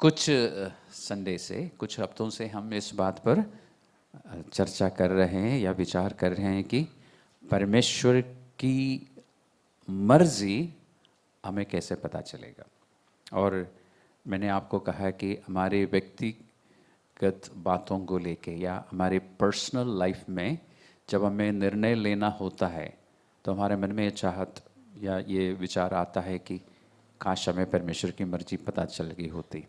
कुछ संडे से कुछ हफ्तों से हम इस बात पर चर्चा कर रहे हैं या विचार कर रहे हैं कि परमेश्वर की मर्जी हमें कैसे पता चलेगा। और मैंने आपको कहा कि हमारे व्यक्तिगत बातों को लेके या हमारे पर्सनल लाइफ में जब हमें निर्णय लेना होता है तो हमारे मन में ये चाहत या ये विचार आता है कि काश हमें परमेश्वर की मर्जी पता चल गई होती।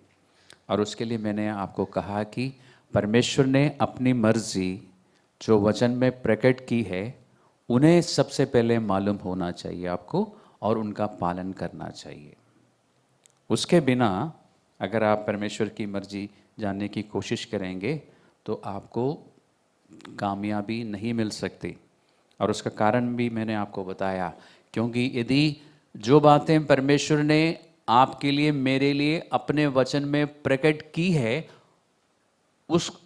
और उसके लिए मैंने आपको कहा कि परमेश्वर ने अपनी मर्जी जो वचन में प्रकट की है उन्हें सबसे पहले मालूम होना चाहिए आपको और उनका पालन करना चाहिए। उसके बिना अगर आप परमेश्वर की मर्जी जानने की कोशिश करेंगे तो आपको कामयाबी नहीं मिल सकती। और उसका कारण भी मैंने आपको बताया, क्योंकि यदि जो बातें परमेश्वर ने आपके लिए मेरे लिए अपने वचन में प्रकट की है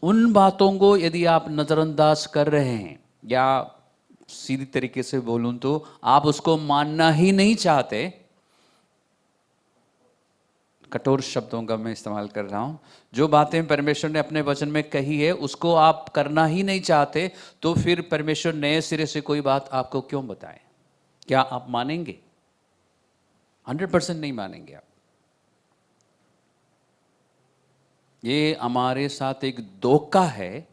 उन बातों को यदि आप नज़रअंदाज कर रहे हैं या सीधी तरीके से बोलूं तो आप उसको मानना ही नहीं चाहते, कठोर शब्दों का मैं इस्तेमाल कर रहा हूं, जो बातें परमेश्वर ने अपने वचन में कही है उसको आप करना ही नहीं चाहते, तो फिर परमेश्वर नए सिरे से कोई बात आपको क्यों बताए? क्या आप मानेंगे? 100% नहीं मानेंगे आप। ये हमारे साथ एक धोखा है।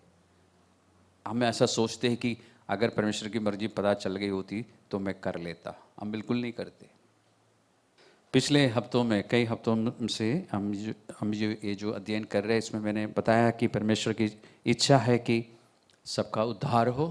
हम ऐसा सोचते हैं कि अगर परमेश्वर की मर्जी पता चल गई होती तो मैं कर लेता। हम बिल्कुल नहीं करते। पिछले हफ्तों में कई हफ्तों से हम ये जो अध्ययन कर रहे हैं इसमें मैंने बताया कि परमेश्वर की इच्छा है कि सबका उद्धार हो।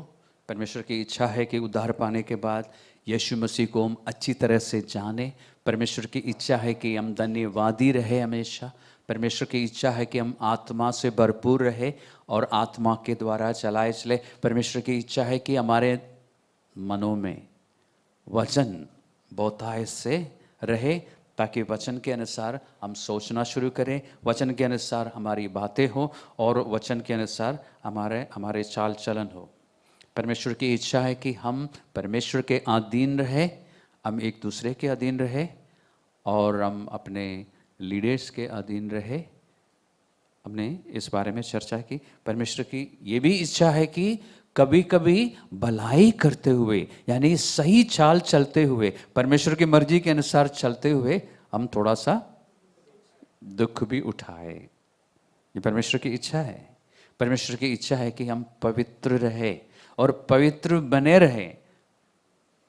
परमेश्वर की इच्छा है कि उद्धार पाने के बाद यीशु मसीह को हम अच्छी तरह से जाने। परमेश्वर की इच्छा है कि हम धन्यवादी रहे हमेशा। परमेश्वर की इच्छा है कि हम आत्मा से भरपूर रहे और आत्मा के द्वारा चलाए चले। परमेश्वर की इच्छा है कि हमारे मनों में वचन बहुतायत से रहे, ताकि वचन के अनुसार हम सोचना शुरू करें, वचन के अनुसार हमारी बातें हो और वचन के अनुसार हमारे चाल चलन हो। परमेश्वर की इच्छा है कि हम परमेश्वर के अधीन रहे, हम एक दूसरे के अधीन रहे और हम अपने लीडर्स के अधीन रहे। हमने इस बारे में चर्चा की। परमेश्वर की ये भी इच्छा है कि कभी कभी भलाई करते हुए यानी सही चाल चलते हुए, परमेश्वर की मर्जी के अनुसार चलते हुए हम थोड़ा सा दुख भी उठाए। ये परमेश्वर की इच्छा है। परमेश्वर की इच्छा है कि हम पवित्र रहे और पवित्र बने रहे,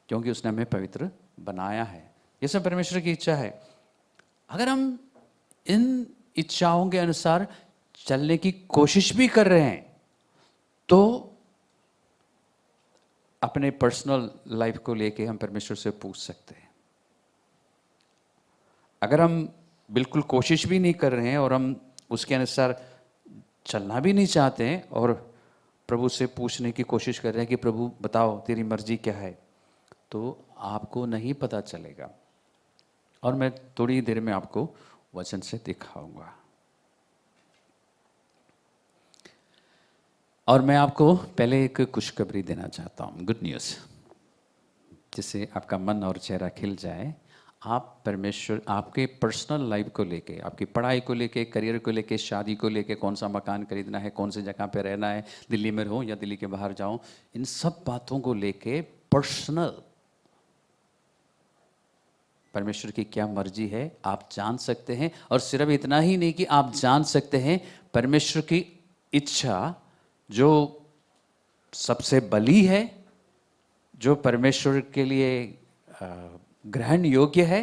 क्योंकि उसने हमें पवित्र बनाया है। ये सब परमेश्वर की इच्छा है। अगर हम इन इच्छाओं के अनुसार चलने की कोशिश भी कर रहे हैं तो अपने पर्सनल लाइफ को लेके हम परमेश्वर से पूछ सकते हैं। अगर हम बिल्कुल कोशिश भी नहीं कर रहे हैं और हम उसके अनुसार चलना भी नहीं चाहते हैं और प्रभु से पूछने की कोशिश कर रहे हैं कि प्रभु बताओ तेरी मर्जी क्या है, तो आपको नहीं पता चलेगा। और मैं थोड़ी देर में आपको वचन से दिखाऊंगा। और मैं आपको पहले एक खुशखबरी देना चाहता हूँ, गुड न्यूज़, जिससे आपका मन और चेहरा खिल जाए। आप परमेश्वर आपके पर्सनल लाइफ को लेके, आपकी पढ़ाई को लेके, करियर को लेके, शादी को लेके, कौन सा मकान खरीदना है, कौन सी जगह पे रहना है, दिल्ली में रहूँ या दिल्ली के बाहर जाऊँ, इन सब बातों को लेके पर्सनल परमेश्वर की क्या मर्जी है आप जान सकते हैं। और सिर्फ इतना ही नहीं कि आप जान सकते हैं, परमेश्वर की इच्छा जो सबसे बली है, जो परमेश्वर के लिए ग्रहण योग्य है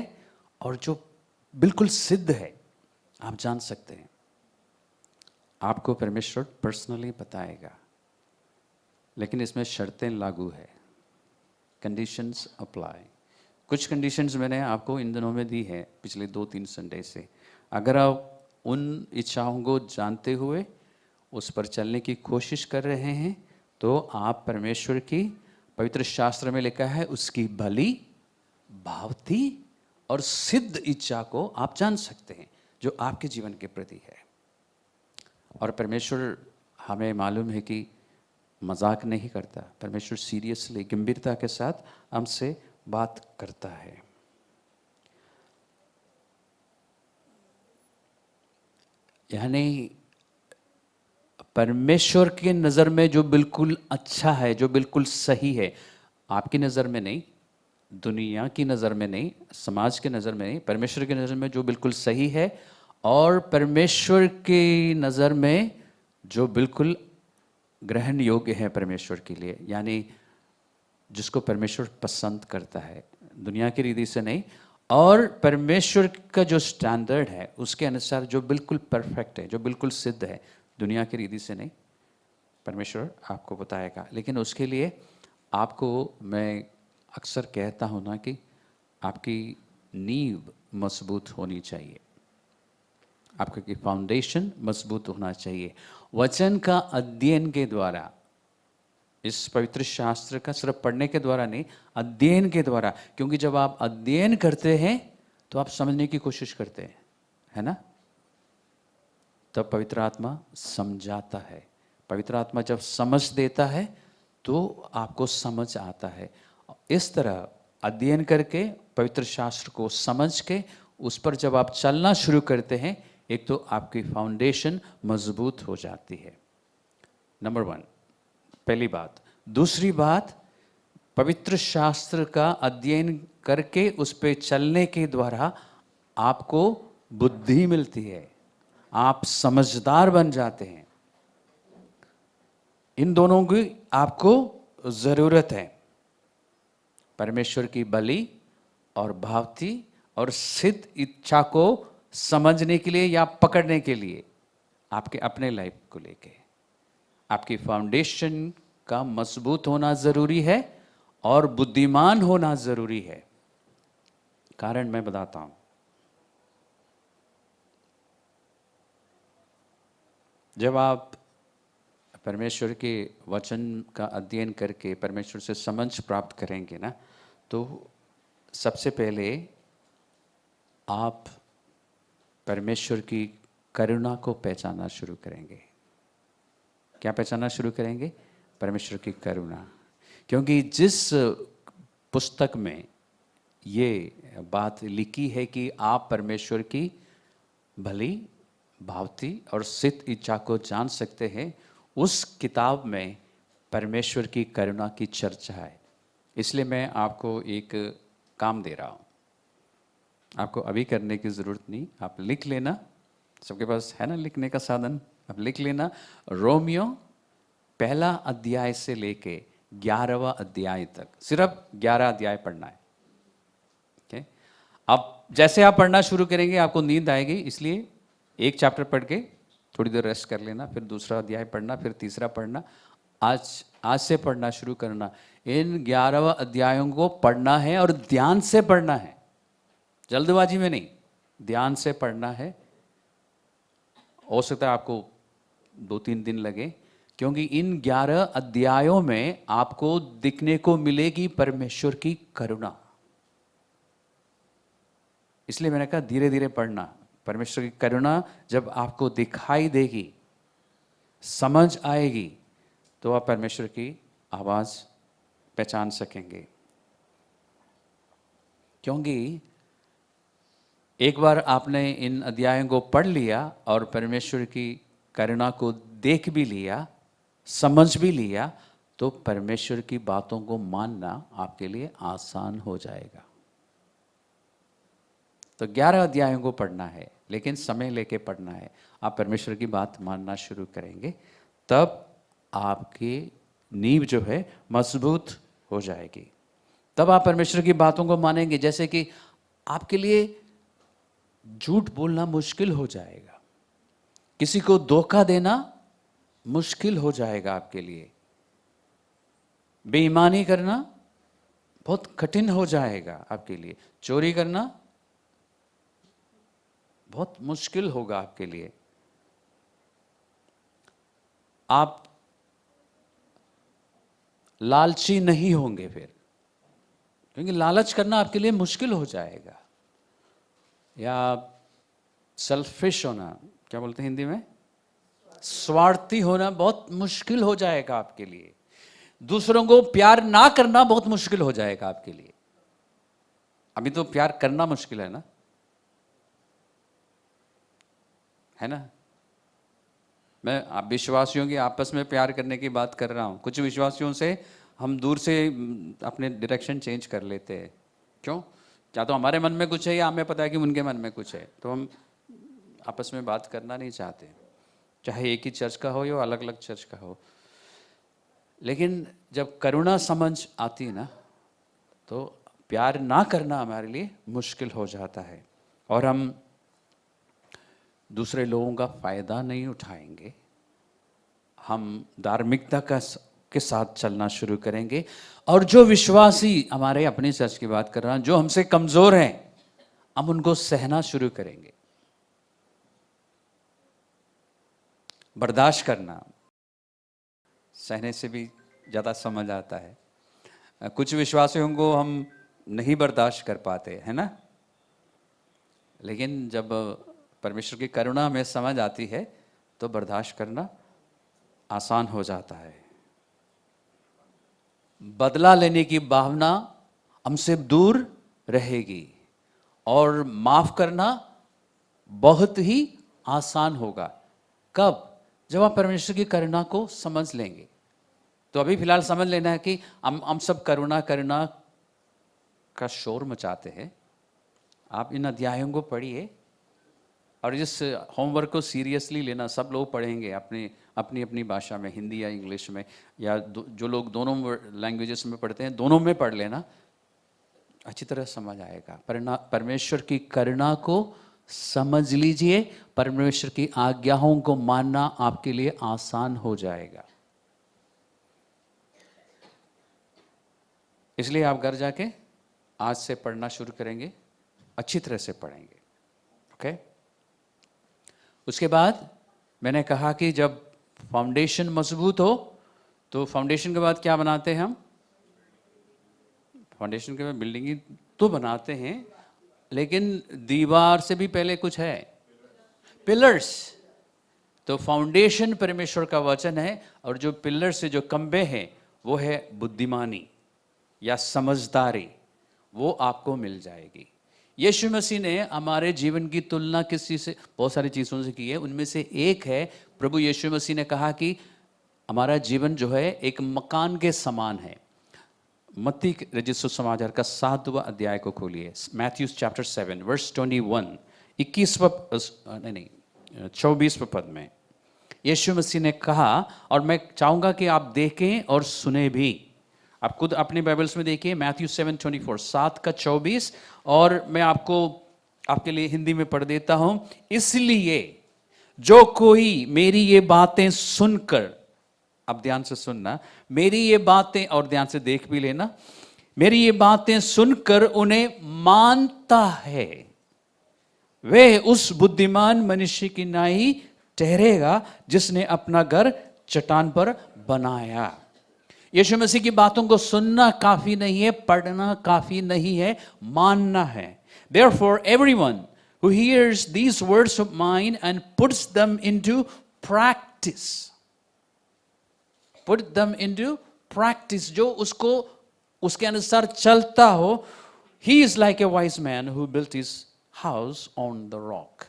और जो बिल्कुल सिद्ध है, आप जान सकते हैं। आपको परमेश्वर पर्सनली बताएगा, लेकिन इसमें शर्तें लागू है, कंडीशंस अप्लाई। कुछ कंडीशंस मैंने आपको इन दिनों में दी है पिछले 2-3 संडे से। अगर आप उन इच्छाओं को जानते हुए उस पर चलने की कोशिश कर रहे हैं तो आप परमेश्वर की पवित्र शास्त्र में लिखा है उसकी भली, भावती और सिद्ध इच्छा को आप जान सकते हैं जो आपके जीवन के प्रति है। और परमेश्वर, हमें मालूम है कि मजाक नहीं करता। परमेश्वर सीरियसली, गंभीरता के साथ हमसे बात करता है। यानी परमेश्वर की नज़र में जो बिल्कुल अच्छा है, जो बिल्कुल सही है, आपकी नज़र में नहीं, दुनिया की नज़र में नहीं, समाज की नज़र में नहीं, परमेश्वर की नज़र में जो बिल्कुल सही है और परमेश्वर की नज़र में जो बिल्कुल ग्रहण योग्य है परमेश्वर के लिए, यानी जिसको परमेश्वर पसंद करता है, दुनिया की रीति से नहीं, और परमेश्वर का जो स्टैंडर्ड है उसके अनुसार जो बिल्कुल परफेक्ट है, जो बिल्कुल सिद्ध है, दुनिया की रीति से नहीं, परमेश्वर आपको बताएगा। लेकिन उसके लिए आपको, मैं अक्सर कहता हूँ ना कि आपकी नींव मजबूत होनी चाहिए, आपकी फाउंडेशन मजबूत होना चाहिए। वचन का अध्ययन के द्वारा, इस पवित्र शास्त्र का सिर्फ पढ़ने के द्वारा नहीं, अध्ययन के द्वारा, क्योंकि जब आप अध्ययन करते हैं तो आप समझने की कोशिश करते हैं, है ना? तब पवित्र आत्मा समझाता है। पवित्र आत्मा जब समझ देता है तो आपको समझ आता है। इस तरह अध्ययन करके, पवित्र शास्त्र को समझ के, उस पर जब आप चलना शुरू करते हैं, एक तो आपकी फाउंडेशन मजबूत हो जाती है, नंबर वन, पहली बात। दूसरी बात, पवित्र शास्त्र का अध्ययन करके उस पे चलने के द्वारा आपको बुद्धि मिलती है, आप समझदार बन जाते हैं। इन दोनों की आपको ज़रूरत है, परमेश्वर की बलि और भावती और सिद्ध इच्छा को समझने के लिए या पकड़ने के लिए, आपके अपने लाइफ को लेके आपकी फाउंडेशन का मजबूत होना ज़रूरी है और बुद्धिमान होना ज़रूरी है। कारण मैं बताता हूँ। जब आप परमेश्वर के वचन का अध्ययन करके परमेश्वर से समझ प्राप्त करेंगे ना, तो सबसे पहले आप परमेश्वर की करुणा को पहचानना शुरू करेंगे। क्या पहचानना शुरू करेंगे? परमेश्वर की करुणा। क्योंकि जिस पुस्तक में ये बात लिखी है कि आप परमेश्वर की भली, भावती और सिद्ध इच्छा को जान सकते हैं, उस किताब में परमेश्वर की करुणा की चर्चा है। इसलिए मैं आपको एक काम दे रहा हूँ, आपको अभी करने की ज़रूरत नहीं, आप लिख लेना, सबके पास है ना लिखने का साधन, आप लिख लेना। रोमियो पहला अध्याय से लेके 11वां अध्याय तक, सिर्फ 11 अध्याय पढ़ना है। ओके, अब जैसे आप पढ़ना शुरू करेंगे आपको नींद आएगी, इसलिए एक चैप्टर पढ़ के थोड़ी देर रेस्ट कर लेना, फिर दूसरा अध्याय पढ़ना, फिर तीसरा पढ़ना। आज से पढ़ना शुरू करना। इन 11 अध्यायों को पढ़ना है और ध्यान से पढ़ना है, जल्दबाजी में नहीं, ध्यान से पढ़ना है। हो सकता है आपको 2-3 दिन लगे, क्योंकि इन 11 अध्यायों में आपको दिखने को मिलेगी परमेश्वर की करुणा। इसलिए मैंने कहा धीरे धीरे पढ़ना। परमेश्वर की करुणा जब आपको दिखाई देगी, समझ आएगी, तो आप परमेश्वर की आवाज़ पहचान सकेंगे। क्योंकि एक बार आपने इन अध्यायों को पढ़ लिया और परमेश्वर की करुणा को देख भी लिया, समझ भी लिया, तो परमेश्वर की बातों को मानना आपके लिए आसान हो जाएगा। तो 11 अध्यायों को पढ़ना है, लेकिन समय लेके पढ़ना है। आप परमेश्वर की बात मानना शुरू करेंगे, तब आपकी नींव जो है मजबूत हो जाएगी। तब आप परमेश्वर की बातों को मानेंगे। जैसे कि आपके लिए झूठ बोलना मुश्किल हो जाएगा, किसी को धोखा देना मुश्किल हो जाएगा आपके लिए, बेईमानी करना बहुत कठिन हो जाएगा आपके लिए, चोरी करना बहुत मुश्किल होगा आपके लिए। आप लालची नहीं होंगे फिर, क्योंकि लालच करना आपके लिए मुश्किल हो जाएगा। या सेल्फिश होना, क्या बोलते हैं हिंदी में, स्वार्थी होना बहुत मुश्किल हो जाएगा आपके लिए। दूसरों को प्यार ना करना बहुत मुश्किल हो जाएगा आपके लिए। अभी तो प्यार करना मुश्किल है ना, है ना? मैं आप विश्वासियों की आपस में प्यार करने की बात कर रहा हूँ। कुछ विश्वासियों से हम दूर से अपने डायरेक्शन चेंज कर लेते हैं। क्यों? क्या तो हमारे मन में कुछ है या हमें पता है कि उनके मन में कुछ है, तो हम आपस में बात करना नहीं चाहते, चाहे एक ही चर्च का हो या अलग अलग चर्च का हो। लेकिन जब करुणा समझ आती है ना, तो प्यार ना करना हमारे लिए मुश्किल हो जाता है और हम दूसरे लोगों का फायदा नहीं उठाएंगे। हम धार्मिकता के साथ चलना शुरू करेंगे और जो विश्वासी, हमारे अपने चर्च की बात कर रहा हूं, जो हमसे कमजोर हैं, हम उनको सहना शुरू करेंगे। बर्दाश्त करना, सहने से भी ज़्यादा समझ आता है। कुछ विश्वासियों को हम नहीं बर्दाश्त कर पाते, है ना? लेकिन जब परमेश्वर की करुणा हमें समझ आती है तो बर्दाश्त करना आसान हो जाता है। बदला लेने की भावना हमसे दूर रहेगी और माफ करना बहुत ही आसान होगा। कब? जब आप परमेश्वर की करुणा को समझ लेंगे। तो अभी फिलहाल समझ लेना है कि हम सब करुणा करुणा का शोर मचाते हैं। आप इन अध्यायों को पढ़िए और इस होमवर्क को सीरियसली लेना। सब लोग पढ़ेंगे अपनी अपनी अपनी भाषा में, हिंदी या इंग्लिश में, या जो लोग दोनों लैंग्वेजेस में पढ़ते हैं दोनों में पढ़ लेना, अच्छी तरह समझ आएगा। परमेश्वर की करुणा को समझ लीजिए, परमेश्वर की आज्ञाओं को मानना आपके लिए आसान हो जाएगा। इसलिए आप घर जाके आज से पढ़ना शुरू करेंगे, अच्छी तरह से पढ़ेंगे। ओके? उसके बाद मैंने कहा कि जब फाउंडेशन मजबूत हो तो फाउंडेशन के बाद क्या बनाते हैं हम? फाउंडेशन के बाद बिल्डिंग ही तो बनाते हैं, लेकिन दीवार से भी पहले कुछ है, पिलर्स। तो फाउंडेशन परमेश्वर का वचन है और जो पिलर से जो खंभे हैं वो है बुद्धिमानी या समझदारी, वो आपको मिल जाएगी। यीशु मसीह ने हमारे जीवन की तुलना किसी से, बहुत सारी चीज़ों से की है। उनमें से एक है, प्रभु यीशु मसीह ने कहा कि हमारा जीवन जो है एक मकान के समान है। मत्ती रचित सुसमाचार का 7वां अध्याय को खोलिए, मैथ्यू चैप्टर 7 वर्स 21, 24वें पद में यीशु मसीह ने कहा, और मैं चाहूंगा कि आप देखें और सुने भी। आप खुद अपने बाइबल्स में देखिए, मैथ्यू 7:24, 7:24, और मैं आपके लिए हिंदी में पढ़ देता हूं। इसलिए जो कोई मेरी ये बातें सुनकर, अब ध्यान से सुनना, मेरी ये बातें, और ध्यान से देख भी लेना, मेरी ये बातें सुनकर उन्हें मानता है, वह उस बुद्धिमान मनुष्य की नाई ठहरेगा जिसने अपना घर चट्टान पर बनाया। यीशु मसीह की बातों को सुनना काफी नहीं है, पढ़ना काफी नहीं है, मानना है। Therefore, everyone who hears these words of mine and puts them into practice, जो उसको उसके अनुसार चलता हो, he is like a wise man who built his house on the rock.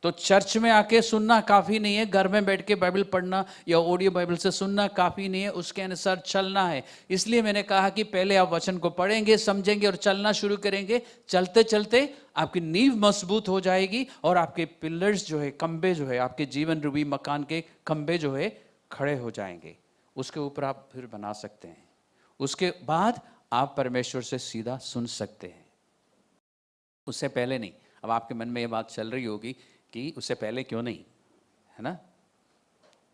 तो चर्च में आके सुनना काफी नहीं है, घर में बैठ के बाइबल पढ़ना या ऑडियो बाइबल से सुनना काफी नहीं है, उसके अनुसार चलना है। इसलिए मैंने कहा कि पहले आप वचन को पढ़ेंगे, समझेंगे और चलना शुरू करेंगे। चलते चलते आपकी नींव मजबूत हो जाएगी और आपके पिलर्स जो है, खंबे जो है, आपके जीवन रूपी मकान के खंबे जो है खड़े हो जाएंगे। उसके ऊपर आप फिर बना सकते हैं। उसके बाद आप परमेश्वर से सीधा सुन सकते हैं, उससे पहले नहीं। अब आपके मन में ये बात चल रही होगी कि उससे पहले क्यों नहीं, है ना?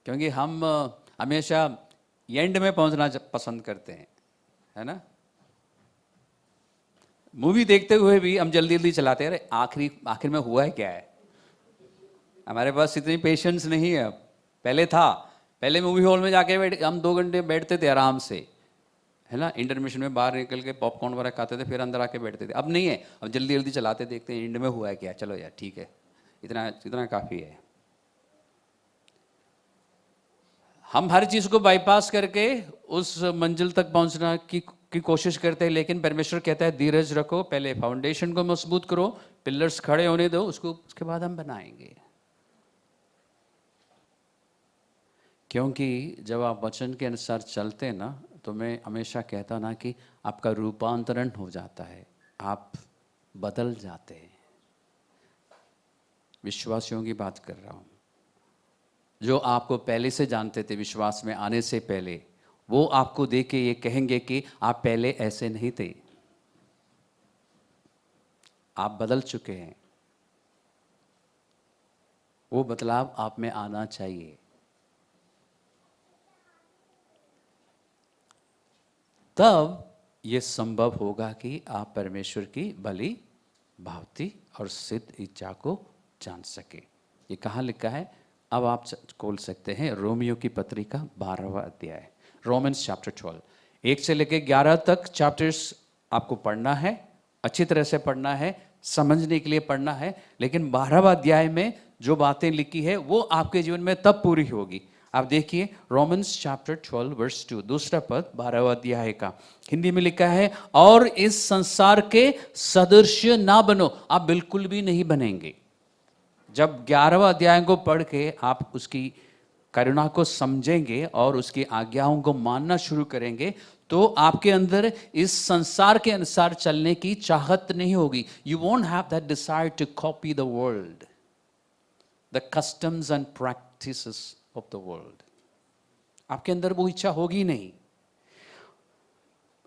क्योंकि हम हमेशा एंड में पहुंचना पसंद करते हैं, है ना? मूवी देखते हुए भी हम जल्दी जल्दी चलाते हैं, अरे आखिर में हुआ है क्या है। हमारे पास इतनी पेशेंस नहीं है। अब पहले था, पहले मूवी हॉल में जाके हम 2 घंटे बैठते थे आराम से, है ना? इंटरमिशन में बाहर निकल के पॉपकॉर्न वगैरह खाते थे, फिर अंदर आके बैठते थे। अब नहीं है, अब जल्दी जल्दी चलाते, देखते हैं एंड में हुआ है क्या, चलो यार ठीक है, इतना काफ़ी है। हम हर चीज़ को बाईपास करके उस मंजिल तक पहुंचना की कोशिश करते हैं, लेकिन परमेश्वर कहता है धीरज रखो, पहले फाउंडेशन को मजबूत करो, पिलर्स खड़े होने दो, उसके बाद हम बनाएंगे। क्योंकि जब आप वचन के अनुसार चलते हैं ना, तो मैं हमेशा कहता ना कि आपका रूपांतरण हो जाता है, आप बदल जाते हैं। विश्वासियों की बात कर रहा हूँ, जो आपको पहले से जानते थे, विश्वास में आने से पहले, वो आपको देख के ये कहेंगे कि आप पहले ऐसे नहीं थे, आप बदल चुके हैं। वो बदलाव आप में आना चाहिए। तब ये संभव होगा कि आप परमेश्वर की भली, भावती और सिद्ध इच्छा को जान सके। ये कहाँ लिखा है? अब आप खोल सकते हैं रोमियो की पत्री का 12वां अध्याय, रोमन्स चैप्टर 12, 1 से लेकर 11 तक चैप्टर्स आपको पढ़ना है, अच्छी तरह से पढ़ना है, समझने के लिए पढ़ना है। लेकिन 12वां अध्याय में जो बातें लिखी है वो आपके जीवन में तब पूरी होगी। आप देखिए रोमन्स चैप्टर 12 वर्स 2, दूसरा पद 12वां अध्याय का, हिंदी में लिखा है, और इस संसार के सदृश्य ना बनो। आप बिल्कुल भी नहीं बनेंगे। जब 11वां अध्याय को पढ़ के आप उसकी करुणा को समझेंगे और उसकी आज्ञाओं को मानना शुरू करेंगे, तो आपके अंदर इस संसार के अनुसार चलने की चाहत नहीं होगी। You won't have that desire to copy the world, the customs and practices of the world. आपके अंदर वो इच्छा होगी नहीं।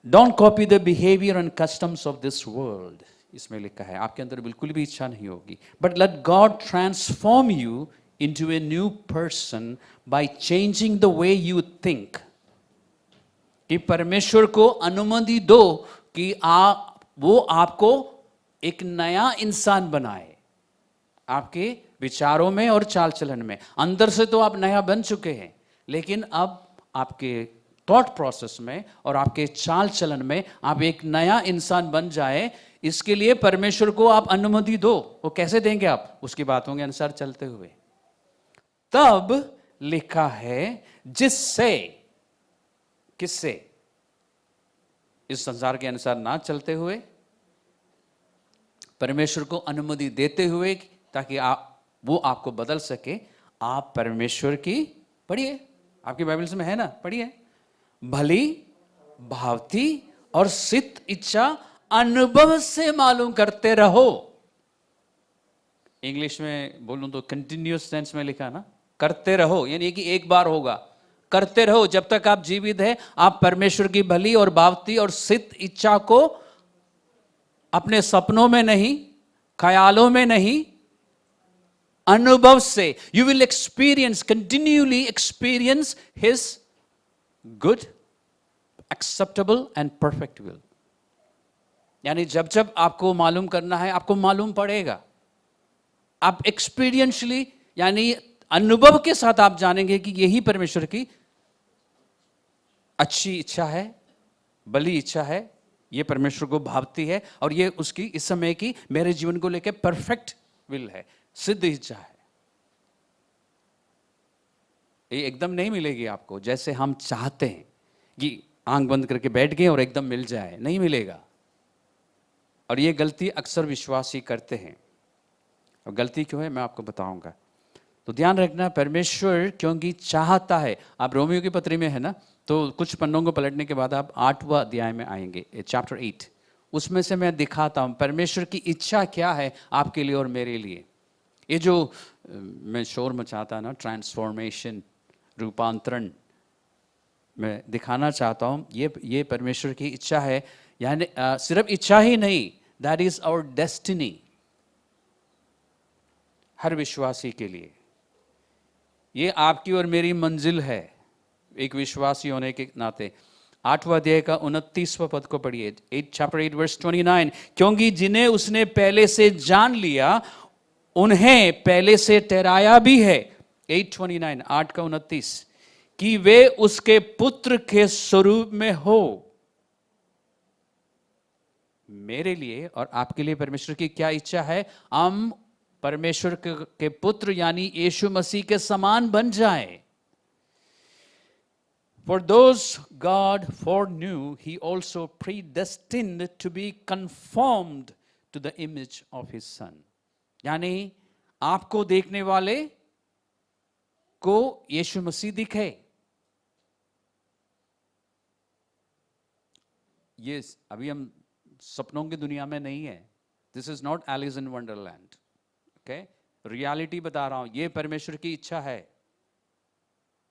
Don't copy the behaviour and customs of this world, इसमें लिखा है, आपके अंदर बिल्कुल भी इच्छा नहीं होगी। But let God transform you into a new person by changing the way you think. कि परमेश्वर को अनुमति दो कि वो आपको एक नया इंसान बनाए, आपके विचारों में और चाल चलन में। अंदर से तो आप नया बन चुके हैं, लेकिन अब आपके थॉट प्रोसेस में और आपके चाल चलन में आप एक नया इंसान बन जाए, इसके लिए परमेश्वर को आप अनुमति दो। वो कैसे देंगे आप? उसकी बातों के अनुसार चलते हुए। तब लिखा है जिससे, किससे? इस संसार के अनुसार ना चलते हुए, परमेश्वर को अनुमति देते हुए, ताकि वो आपको बदल सके। आप परमेश्वर की, पढ़िए, आपकी बाइबल में है ना, पढ़िए, भली, भावती और सिद्ध इच्छा अनुभव से मालूम करते रहो। इंग्लिश में बोलूं तो कंटिन्यूअस टेंस में लिखा ना, करते रहो, यानी कि एक बार होगा। करते रहो, जब तक आप जीवित हैं, आप परमेश्वर की भली और भावती और सिद्ध इच्छा को अपने सपनों में नहीं, ख्यालों में नहीं, अनुभव से, you will experience, continually experience his good, acceptable and perfect will. यानी जब जब आपको मालूम करना है, आपको मालूम पड़ेगा। आप एक्सपीरियंशली, यानी अनुभव के साथ आप जानेंगे कि यही परमेश्वर की अच्छी इच्छा है, भली इच्छा है, ये परमेश्वर को भावती है, और ये उसकी इस समय की मेरे जीवन को लेकर परफेक्ट विल है, सिद्ध इच्छा है। ये एकदम नहीं मिलेगी आपको जैसे हम चाहते हैं कि आंख बंद करके बैठ गए और एकदम मिल जाए, नहीं मिलेगा। और ये गलती अक्सर विश्वासी करते हैं। और गलती क्यों है मैं आपको बताऊंगा। तो ध्यान रखना, परमेश्वर क्योंकि चाहता है। आप रोमियो की पत्री में है ना, तो कुछ पन्नों को पलटने के बाद आप 8वां अध्याय में आएंगे, चैप्टर 8, उसमें से मैं दिखाता हूं परमेश्वर की इच्छा क्या है आपके लिए और मेरे लिए। ये जो मैं शोर मचाता ना, ट्रांसफॉर्मेशन, रूपांतरण, मैं दिखाना चाहता हूं, ये परमेश्वर की इच्छा है। यानी सिर्फ इच्छा ही नहीं, दैट इज आवर डेस्टिनी। हर विश्वासी के लिए ये आपकी और मेरी मंजिल है, एक विश्वासी होने के नाते। 8वां अध्याय का 29वां पद को पढ़िए, चैप्टर 8 वर्स 29, क्योंकि जिन्हें उसने पहले से जान लिया उन्हें पहले से ठहराया भी है, 8:29, 8 का 29, कि वे उसके पुत्र के स्वरूप में हो। मेरे लिए और आपके लिए परमेश्वर की क्या इच्छा है? हम परमेश्वर के पुत्र यानी यीशु मसीह के समान बन जाए। For those God foreknew, he also predestined to be conformed to the image of his son. यानी आपको देखने वाले आपको यीशु मसीह दिखे। ये अभी हम सपनों की दुनिया में नहीं है। This is not Alice in Wonderland. Okay, reality बता रहा हूं, ये परमेश्वर की इच्छा है।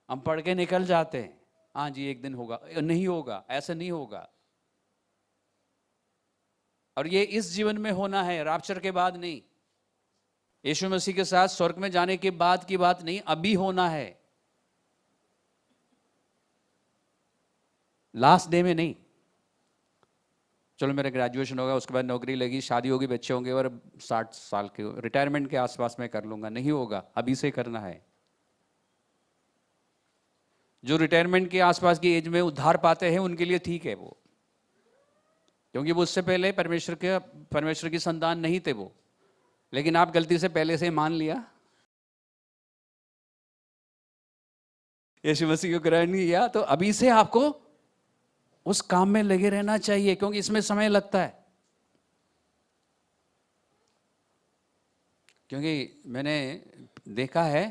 हम पढ़ के निकल जाते हैं, हाँ जी एक दिन होगा, नहीं होगा, ऐसा नहीं होगा। और ये इस जीवन में होना है, रैप्चर के बाद नहीं, यीशु मसीह के साथ स्वर्ग में जाने के बाद की बात नहीं, अभी होना है, लास्ट डे में नहीं। चलो मेरा ग्रेजुएशन होगा, उसके बाद नौकरी लगी, शादी होगी, बच्चे होंगे और 60 साल के रिटायरमेंट के आसपास में कर लूंगा, नहीं होगा, अभी से करना है। जो रिटायरमेंट के आसपास की एज में उद्धार पाते हैं उनके लिए ठीक है वो, क्योंकि वो उससे पहले परमेश्वर की संतान नहीं थे वो। लेकिन आप गलती से पहले से मान लिया, यीशु मसीह को ग्रहण नहीं किया, तो अभी से आपको उस काम में लगे रहना चाहिए, क्योंकि इसमें समय लगता है। क्योंकि मैंने देखा है,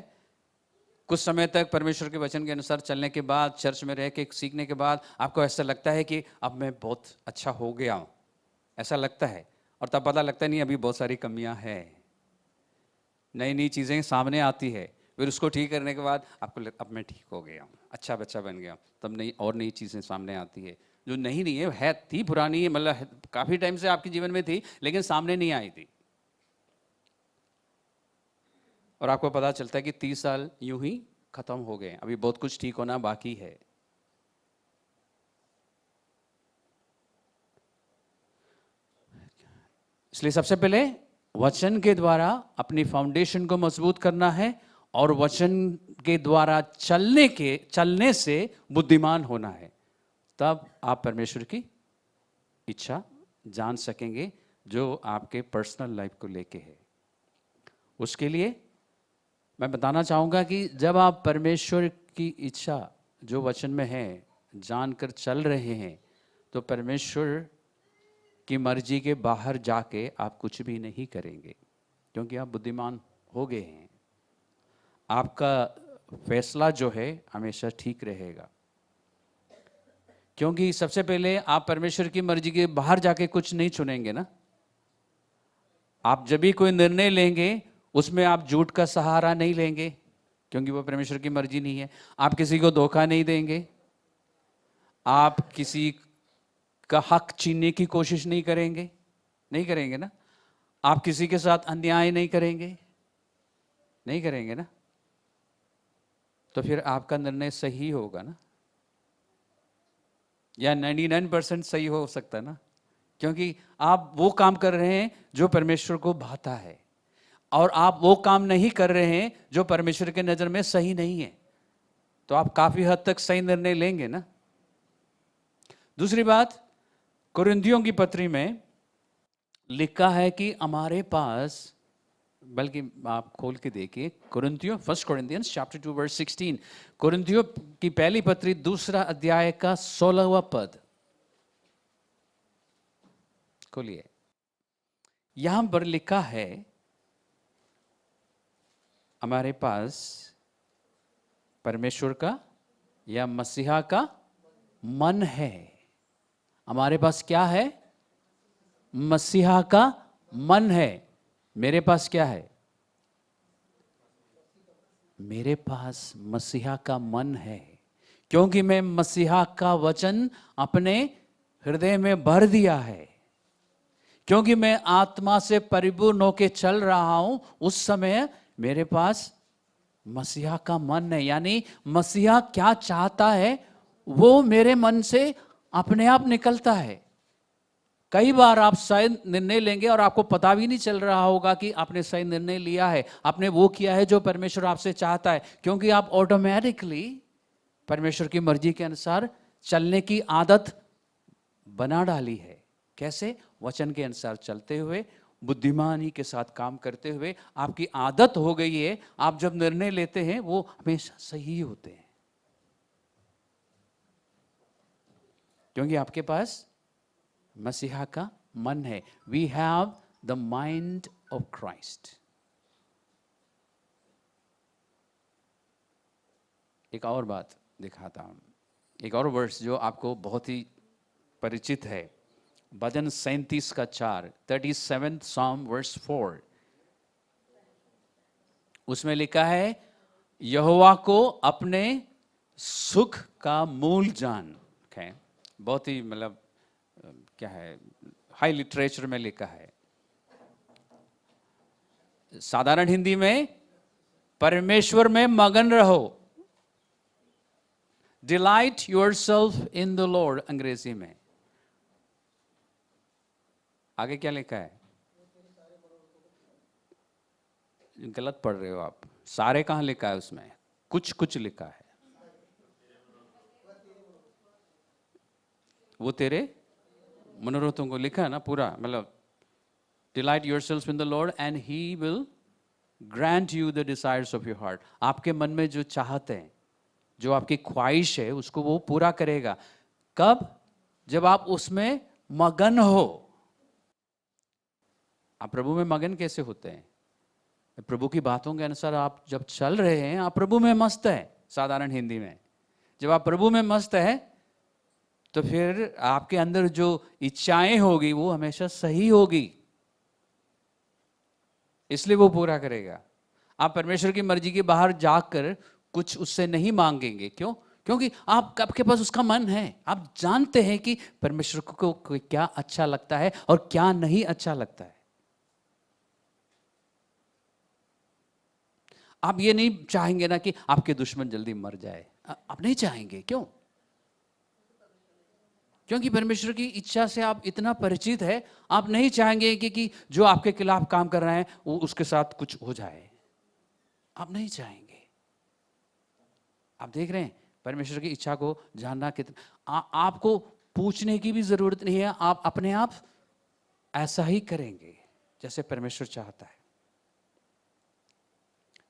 कुछ समय तक परमेश्वर के वचन के अनुसार चलने के बाद, चर्च में रह के सीखने के बाद आपको ऐसा लगता है कि अब मैं बहुत अच्छा हो गया हूं, ऐसा लगता है। और तब पता लगता नहीं, अभी बहुत सारी कमियां हैं, नई नई चीज़ें सामने आती है, फिर उसको ठीक करने के बाद आपको अब मैं ठीक हो गया हूँ, अच्छा बच्चा बन गया हूँ, तब नई और नई चीज़ें सामने आती है जो नहीं है थी पुरानी है, मतलब काफ़ी टाइम से आपके जीवन में थी लेकिन सामने नहीं आई थी। और आपको पता चलता है कि 30 साल यूं ही खत्म हो गए, अभी बहुत कुछ ठीक होना बाकी है। इसलिए सबसे पहले वचन के द्वारा अपनी फाउंडेशन को मजबूत करना है, और वचन के द्वारा चलने से बुद्धिमान होना है, तब आप परमेश्वर की इच्छा जान सकेंगे जो आपके पर्सनल लाइफ को लेके है। उसके लिए मैं बताना चाहूँगा कि जब आप परमेश्वर की इच्छा जो वचन में है जानकर चल रहे हैं, तो परमेश्वर की मर्जी के बाहर जाके आप कुछ भी नहीं करेंगे, क्योंकि आप बुद्धिमान हो गए हैं। आपका फैसला जो है हमेशा ठीक रहेगा, क्योंकि सबसे पहले आप परमेश्वर की मर्जी के बाहर जाके कुछ नहीं चुनेंगे ना। आप जब भी कोई निर्णय लेंगे उसमें आप झूठ का सहारा नहीं लेंगे, क्योंकि वो परमेश्वर की मर्जी नहीं है। आप किसी को धोखा नहीं देंगे, आप किसी का हक छीनने की कोशिश नहीं करेंगे ना। आप किसी के साथ अन्याय नहीं करेंगे ना, तो फिर आपका निर्णय सही होगा ना, या 99% सही हो सकता है ना, क्योंकि आप वो काम कर रहे हैं जो परमेश्वर को भाता है, और आप वो काम नहीं कर रहे हैं जो परमेश्वर के नज़र में सही नहीं है, तो आप काफ़ी हद तक सही निर्णय लेंगे ना। दूसरी बात, कुरिन्थियों की पत्री में लिखा है कि हमारे पास, बल्कि आप खोल के देखिए कुरिन्थियों, 1 Corinthians chapter 2 verse 16, कुरिन्थियों की पहली पत्री 2 अध्याय का 16वां पद खोलिए। यहां पर लिखा है, हमारे पास परमेश्वर का या मसीहा का मन है। हमारे पास क्या है? मसीहा का मन है। मेरे पास क्या है? मेरे पास मसीहा का मन है, क्योंकि मैं मसीहा का वचन अपने हृदय में भर दिया है। क्योंकि मैं आत्मा से परिपूर्ण होकर चल रहा हूं, उस समय मेरे पास मसीहा का मन है। यानी मसीहा क्या चाहता है वो मेरे मन से अपने आप निकलता है। कई बार आप सही निर्णय लेंगे और आपको पता भी नहीं चल रहा होगा कि आपने सही निर्णय लिया है, आपने वो किया है जो परमेश्वर आपसे चाहता है, क्योंकि आप ऑटोमेटिकली परमेश्वर की मर्जी के अनुसार चलने की आदत बना डाली है। कैसे? वचन के अनुसार चलते हुए, बुद्धिमानी के साथ काम करते हुए आपकी आदत हो गई है। आप जब निर्णय लेते हैं वो हमेशा सही होते हैं, क्योंकि आपके पास मसीहा का मन है। We have the mind of Christ. एक और बात दिखाता हूँ, एक और वर्स जो आपको बहुत ही परिचित है। भजन 37 का 4, 37 Psalm वर्स 4, उसमें लिखा है यहोवा को अपने सुख का मूल जान। है बहुत ही मतलब क्या है, हाई लिटरेचर में लिखा है। साधारण हिंदी में परमेश्वर में मगन रहो, delight yourself in the Lord अंग्रेजी में। आगे क्या लिखा है? गलत पढ़ रहे हो आप, सारे कहां लिखा है उसमें? कुछ कुछ लिखा है। वो तेरे मनोरथों को लिखा है ना पूरा, मतलब delight yourself in the Lord and he will grant you the desires of your heart. आपके मन में जो चाहते हैं, जो आपकी ख्वाहिश है, उसको वो पूरा करेगा। कब? जब आप उसमें मगन हो। आप प्रभु में मगन कैसे होते हैं? प्रभु की बातों के अनुसार आप जब चल रहे हैं, आप प्रभु में मस्त है। साधारण हिंदी में जब आप प्रभु में मस्त है तो फिर आपके अंदर जो इच्छाएं होगी वो हमेशा सही होगी, इसलिए वो पूरा करेगा। आप परमेश्वर की मर्जी के बाहर जाकर कुछ उससे नहीं मांगेंगे। क्यों? क्योंकि आपके पास उसका मन है। आप जानते हैं कि परमेश्वर को क्या अच्छा लगता है और क्या नहीं अच्छा लगता है। आप ये नहीं चाहेंगे ना कि आपके दुश्मन जल्दी मर जाए, आप नहीं चाहेंगे। क्यों? क्योंकि परमेश्वर की इच्छा से आप इतना परिचित है, आप नहीं चाहेंगे कि जो आपके खिलाफ काम कर रहे हैं वो उसके साथ कुछ हो जाए। आप नहीं चाहेंगे। आप देख रहे हैं परमेश्वर की इच्छा को जानना कितना, आपको पूछने की भी जरूरत नहीं है। आप अपने आप ऐसा ही करेंगे जैसे परमेश्वर चाहता है।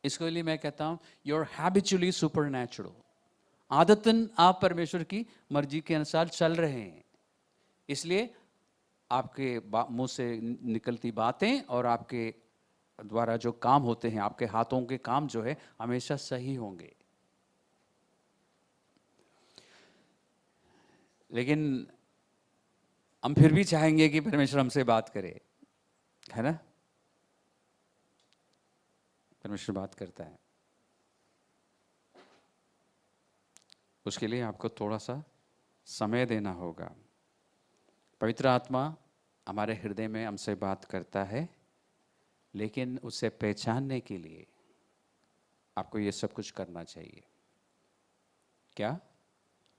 इसके लिए मैं कहता हूं योर हैबिचुअली सुपरनैचुरल। आदतन आप परमेश्वर की मर्जी के अनुसार चल रहे हैं, इसलिए आपके मुंह से निकलती बातें और आपके द्वारा जो काम होते हैं, आपके हाथों के काम जो है हमेशा सही होंगे। लेकिन हम फिर भी चाहेंगे कि परमेश्वर हमसे बात करे, है ना? परमेश्वर बात करता है, उसके लिए आपको थोड़ा सा समय देना होगा। पवित्र आत्मा हमारे हृदय में हमसे बात करता है, लेकिन उसे पहचानने के लिए आपको ये सब कुछ करना चाहिए। क्या?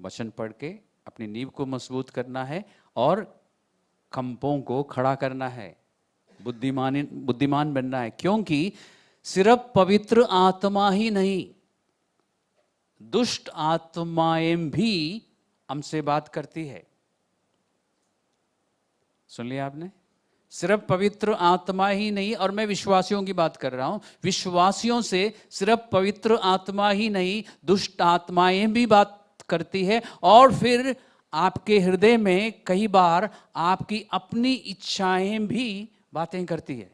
वचन पढ़ के अपनी नींव को मजबूत करना है और खंभों को खड़ा करना है, बुद्धिमान बनना है। क्योंकि सिर्फ पवित्र आत्मा ही नहीं, दुष्ट आत्माएं भी हमसे बात करती है। सुन लिया आपने? सिर्फ पवित्र आत्मा ही नहीं, और मैं विश्वासियों की बात कर रहा हूं, विश्वासियों से सिर्फ पवित्र आत्मा ही नहीं, दुष्ट आत्माएं भी बात करती है। और फिर आपके हृदय में कई बार आपकी अपनी इच्छाएं भी बातें करती है।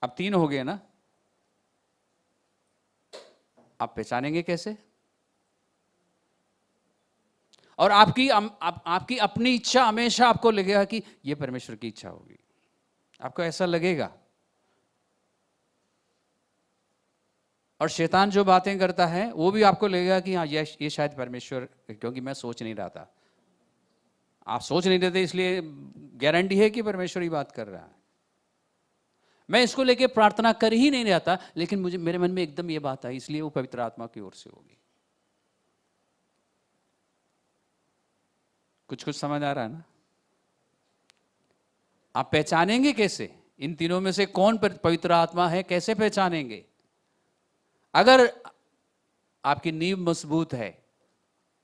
अब 3 हो गए ना? आप पहचानेंगे कैसे? और आपकी अपनी इच्छा हमेशा आपको लगेगा कि यह परमेश्वर की इच्छा होगी, आपको ऐसा लगेगा। और शैतान जो बातें करता है वो भी आपको लगेगा कि हाँ ये शायद परमेश्वर, क्योंकि मैं सोच नहीं रहा था। आप सोच नहीं रहे थे, इसलिए गारंटी है कि परमेश्वर ही बात कर रहा है। मैं इसको लेके प्रार्थना कर ही नहीं रहा था, लेकिन मुझे मेरे मन में एकदम ये बात आई, इसलिए वो पवित्र आत्मा की ओर से होगी। कुछ कुछ समझ आ रहा है ना? आप पहचानेंगे कैसे इन तीनों में से कौन पवित्र आत्मा है? कैसे पहचानेंगे? अगर आपकी नींव मजबूत है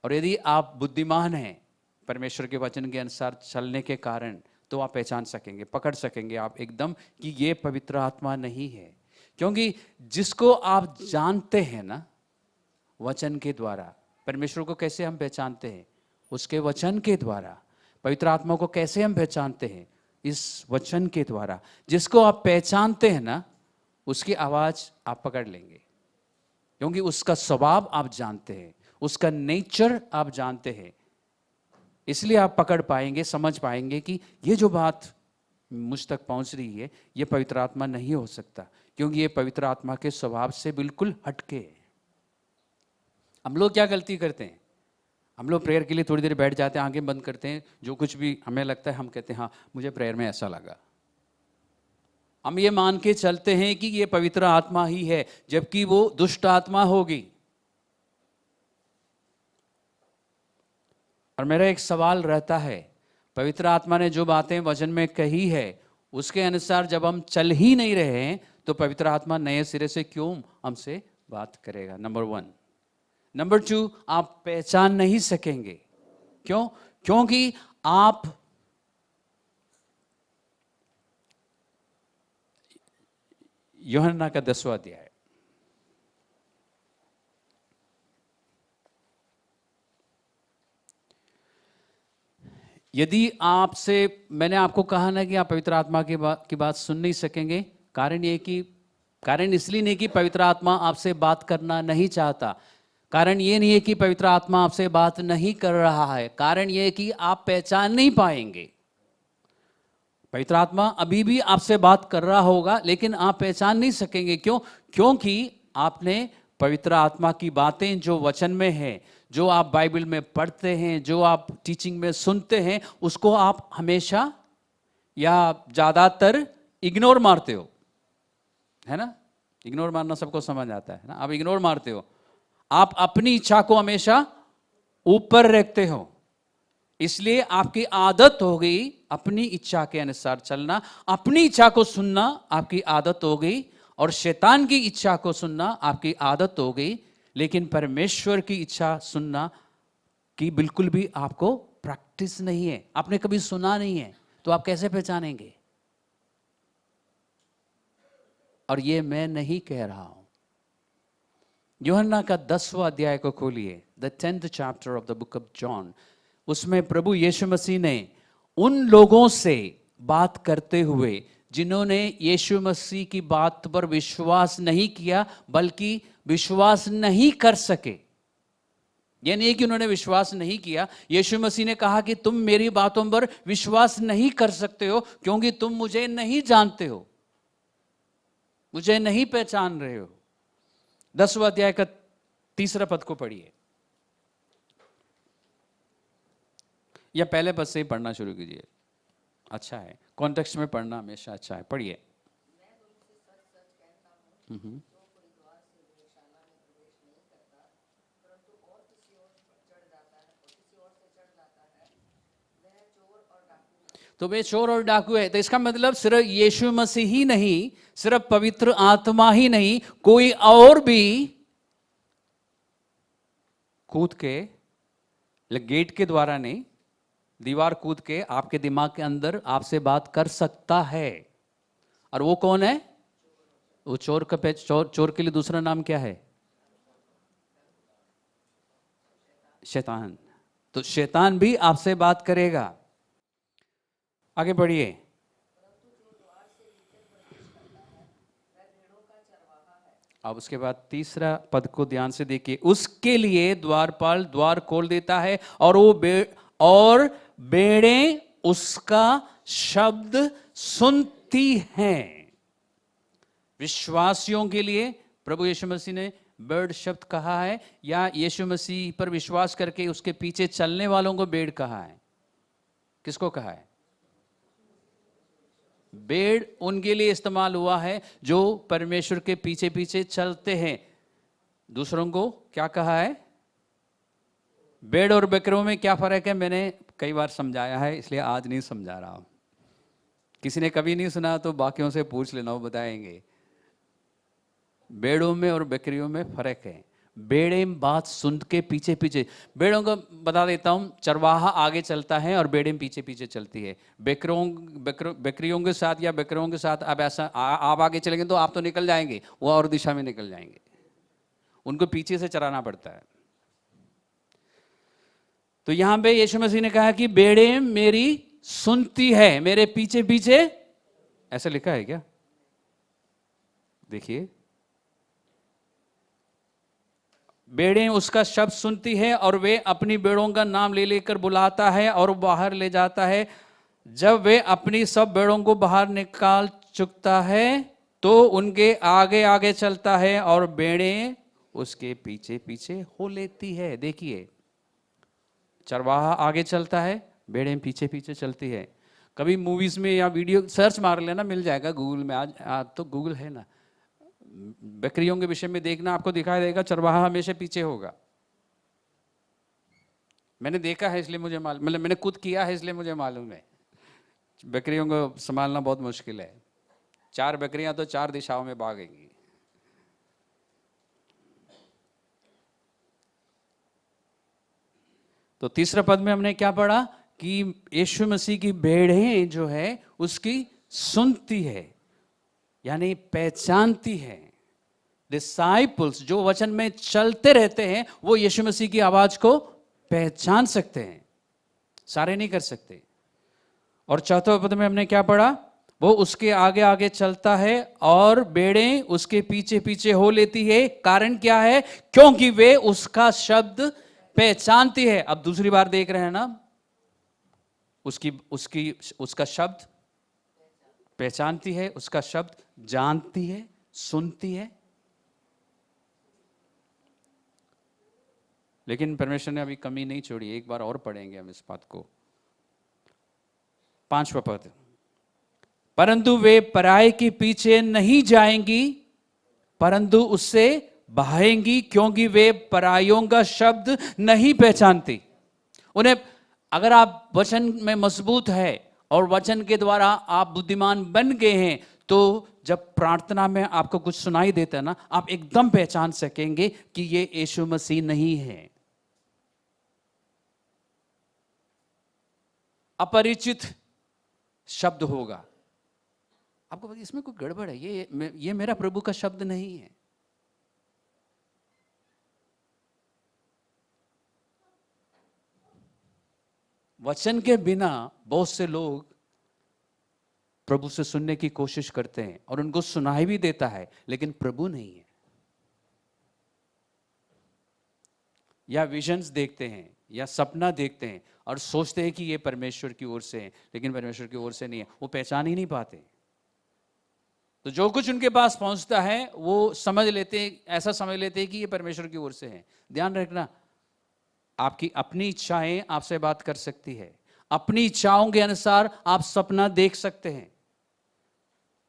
और यदि आप बुद्धिमान हैं परमेश्वर के वचन के अनुसार चलने के कारण, तो आप पहचान सकेंगे, पकड़ सकेंगे आप एकदम कि ये पवित्र आत्मा नहीं है। क्योंकि जिसको आप जानते हैं ना वचन के द्वारा, परमेश्वर को कैसे हम पहचानते हैं? उसके वचन के द्वारा। पवित्र आत्मा को कैसे हम पहचानते हैं? इस वचन के द्वारा। जिसको आप पहचानते हैं ना, उसकी आवाज आप पकड़ लेंगे। क्योंकि उसका स्वभाव आप जानते हैं, उसका नेचर आप जानते हैं। इसलिए आप पकड़ पाएंगे, समझ पाएंगे कि ये जो बात मुझ तक पहुंच रही है ये पवित्र आत्मा नहीं हो सकता, क्योंकि ये पवित्र आत्मा के स्वभाव से बिल्कुल हटके है। हम लोग क्या गलती करते हैं, हम लोग प्रेयर के लिए थोड़ी देर बैठ जाते हैं, आंखें बंद करते हैं, जो कुछ भी हमें लगता है हम कहते हैं हाँ मुझे प्रेयर में ऐसा लगा। हम ये मान के चलते हैं कि ये पवित्र आत्मा ही है, जबकि वो दुष्ट आत्मा होगी। और मेरा एक सवाल रहता है, पवित्र आत्मा ने जो बातें वचन में कही है उसके अनुसार जब हम चल ही नहीं रहे हैं तो पवित्र आत्मा नए सिरे से क्यों हमसे बात करेगा? नंबर 1। नंबर 2, आप पहचान नहीं सकेंगे। क्यों? क्योंकि आप यूहन्ना का 10वां अध्याय, यदि आपसे, मैंने आपको कहा ना कि आप पवित्र आत्मा की बात सुन नहीं सकेंगे, कारण इसलिए नहीं कि पवित्र आत्मा आपसे बात करना नहीं चाहता, कारण ये नहीं है कि पवित्र आत्मा आपसे बात नहीं कर रहा है, कारण ये है कि आप पहचान नहीं पाएंगे। पवित्र आत्मा अभी भी आपसे बात कर रहा होगा लेकिन आप पहचान नहीं सकेंगे। क्यों? क्योंकि आपने पवित्र आत्मा की बातें जो वचन में है, जो आप बाइबल में पढ़ते हैं, जो आप टीचिंग में सुनते हैं, उसको आप हमेशा या ज्यादातर इग्नोर मारते हो, है ना? इग्नोर मारना सबको समझ आता है ना? आप इग्नोर मारते हो, आप अपनी इच्छा को हमेशा ऊपर रखते हो, इसलिए आपकी आदत हो गई अपनी इच्छा के अनुसार चलना, अपनी इच्छा को सुनना आपकी आदत हो गई, और शैतान की इच्छा को सुनना आपकी आदत हो गई, लेकिन परमेश्वर की इच्छा सुनना की बिल्कुल भी आपको प्रैक्टिस नहीं है, आपने कभी सुना नहीं है, तो आप कैसे पहचानेंगे? और ये मैं नहीं कह रहा हूं, यूहन्ना का 10वां अध्याय को खोलिए, the 10th chapter of the book of John. उसमें प्रभु यीशु मसीह ने उन लोगों से बात करते हुए जिन्होंने यीशु मसीह की बात पर विश्वास नहीं किया, बल्कि विश्वास नहीं कर सके। यह नहीं कि उन्होंने विश्वास नहीं किया, यीशु मसीह ने कहा कि तुम मेरी बातों पर विश्वास नहीं कर सकते हो क्योंकि तुम मुझे नहीं जानते हो, मुझे नहीं पहचान रहे हो। 10वां अध्याय का 3रा पद को पढ़िए, या पहले पद से ही पढ़ना शुरू कीजिए, अच्छा है, कॉन्टेक्स्ट में पढ़ना हमेशा अच्छा है। पढ़िए। तो वे चोर और डाकू है, तो इसका मतलब सिर्फ यीशु मसीह ही नहीं, सिर्फ पवित्र आत्मा ही नहीं, कोई और भी कूद के, गेट के द्वारा नहीं, दीवार कूद के आपके दिमाग के अंदर आपसे बात कर सकता है। और वो कौन है? वो चोर का चोर के लिए दूसरा नाम क्या है? शैतान। तो शैतान भी आपसे बात करेगा। आगे बढ़िए। अब उसके बाद 3रा पद को ध्यान से देखिए, उसके लिए द्वारपाल द्वार खोल देता है और वो भेड़ें उसका शब्द सुनती हैं। विश्वासियों के लिए प्रभु यीशु मसीह ने बेड़ शब्द कहा है, या यीशु मसीह पर विश्वास करके उसके पीछे चलने वालों को बेड़ कहा है? किसको कहा है? बेड़ उनके लिए इस्तेमाल हुआ है जो परमेश्वर के पीछे पीछे चलते हैं। दूसरों को क्या कहा है? बेड़ और बकरों में क्या फर्क है? मैंने कई बार समझाया है, इसलिए आज नहीं समझा रहा हूं। किसी ने कभी नहीं सुना तो बाकियों से पूछ लेना, वो बताएंगे। बेड़ों में और बकरियों में फर्क है। बेड़ें बात सुन के पीछे पीछे, बेड़ों को बता देता हूं, चरवाहा आगे चलता है और बेड़ें पीछे पीछे चलती है। बकरियों के साथ या बकरियों के साथ आप ऐसा आप आगे चलेंगे तो आप तो निकल जाएंगे, वो और दिशा में निकल जाएंगे, उनको पीछे से चराना पड़ता है। तो यहां पे यीशु मसीह ने कहा कि बेड़ें मेरी सुनती है, मेरे पीछे पीछे, ऐसा लिखा है क्या? देखिए, भेड़ें उसका शब्द सुनती है और वे अपनी भेड़ों का नाम ले लेकर बुलाता है और बाहर ले जाता है। जब वे अपनी सब भेड़ों को बाहर निकाल चुकता है तो उनके आगे आगे चलता है और भेड़ें उसके पीछे पीछे हो लेती है। देखिए, चरवाहा आगे चलता है, भेड़ें पीछे पीछे चलती है। कभी मूवीज में या वीडियो सर्च मार लेना, मिल जाएगा गूगल में। आज तो गूगल है ना, बकरियों के विषय में देखना, आपको दिखाई देगा चरवाहा हमेशा पीछे होगा। मैंने देखा है इसलिए मुझे मालूम, मतलब मैंने खुद किया है इसलिए मुझे मालूम है। बकरियों को संभालना बहुत मुश्किल है। 4 बकरियां तो 4 दिशाओं में भागेंगी। तो तीसरा पद में हमने क्या पढ़ा कि यीशु मसीह की भेड़ें जो है उसकी सुनती है, यानी पहचानती है। डिसाइपल्स जो वचन में चलते रहते हैं वो यीशु मसीह की आवाज को पहचान सकते हैं, सारे नहीं कर सकते। और चौथे पद में हमने क्या पढ़ा, वो उसके आगे आगे चलता है और भेड़ें उसके पीछे पीछे हो लेती है। कारण क्या है? क्योंकि वे उसका शब्द पहचानती है। अब दूसरी बार देख रहे हैं ना, उसका शब्द पहचानती है, उसका शब्द जानती है, सुनती है। लेकिन परमेश्वर ने अभी कमी नहीं छोड़ी। एक बार और पढ़ेंगे हम इस बात को। 5वां पद, परंतु वे पराये के पीछे नहीं जाएंगी परंतु उससे बहाएंगी, क्योंकि वे परायों का शब्द नहीं पहचानती। उन्हें, अगर आप वचन में मजबूत है और वचन के द्वारा आप बुद्धिमान बन गए हैं, तो जब प्रार्थना में आपको कुछ सुनाई देता है ना, आप एकदम पहचान सकेंगे कि ये यीशु मसीह नहीं है। अपरिचित शब्द होगा, आपको इसमें कोई गड़बड़ है, ये मेरा प्रभु का शब्द नहीं है। वचन के बिना बहुत से लोग प्रभु से सुनने की कोशिश करते हैं और उनको सुनाई भी देता है, लेकिन प्रभु नहीं है। या विजन्स देखते हैं या सपना देखते हैं और सोचते हैं कि ये परमेश्वर की ओर से है, लेकिन परमेश्वर की ओर से नहीं है। वो पहचान ही नहीं पाते। तो जो कुछ उनके पास पहुंचता है वो समझ लेते हैं, ऐसा समझ लेते हैं कि ये परमेश्वर की ओर से है। ध्यान रखना, आपकी अपनी इच्छाएं आपसे बात कर सकती है, अपनी इच्छाओं के अनुसार आप सपना देख सकते हैं,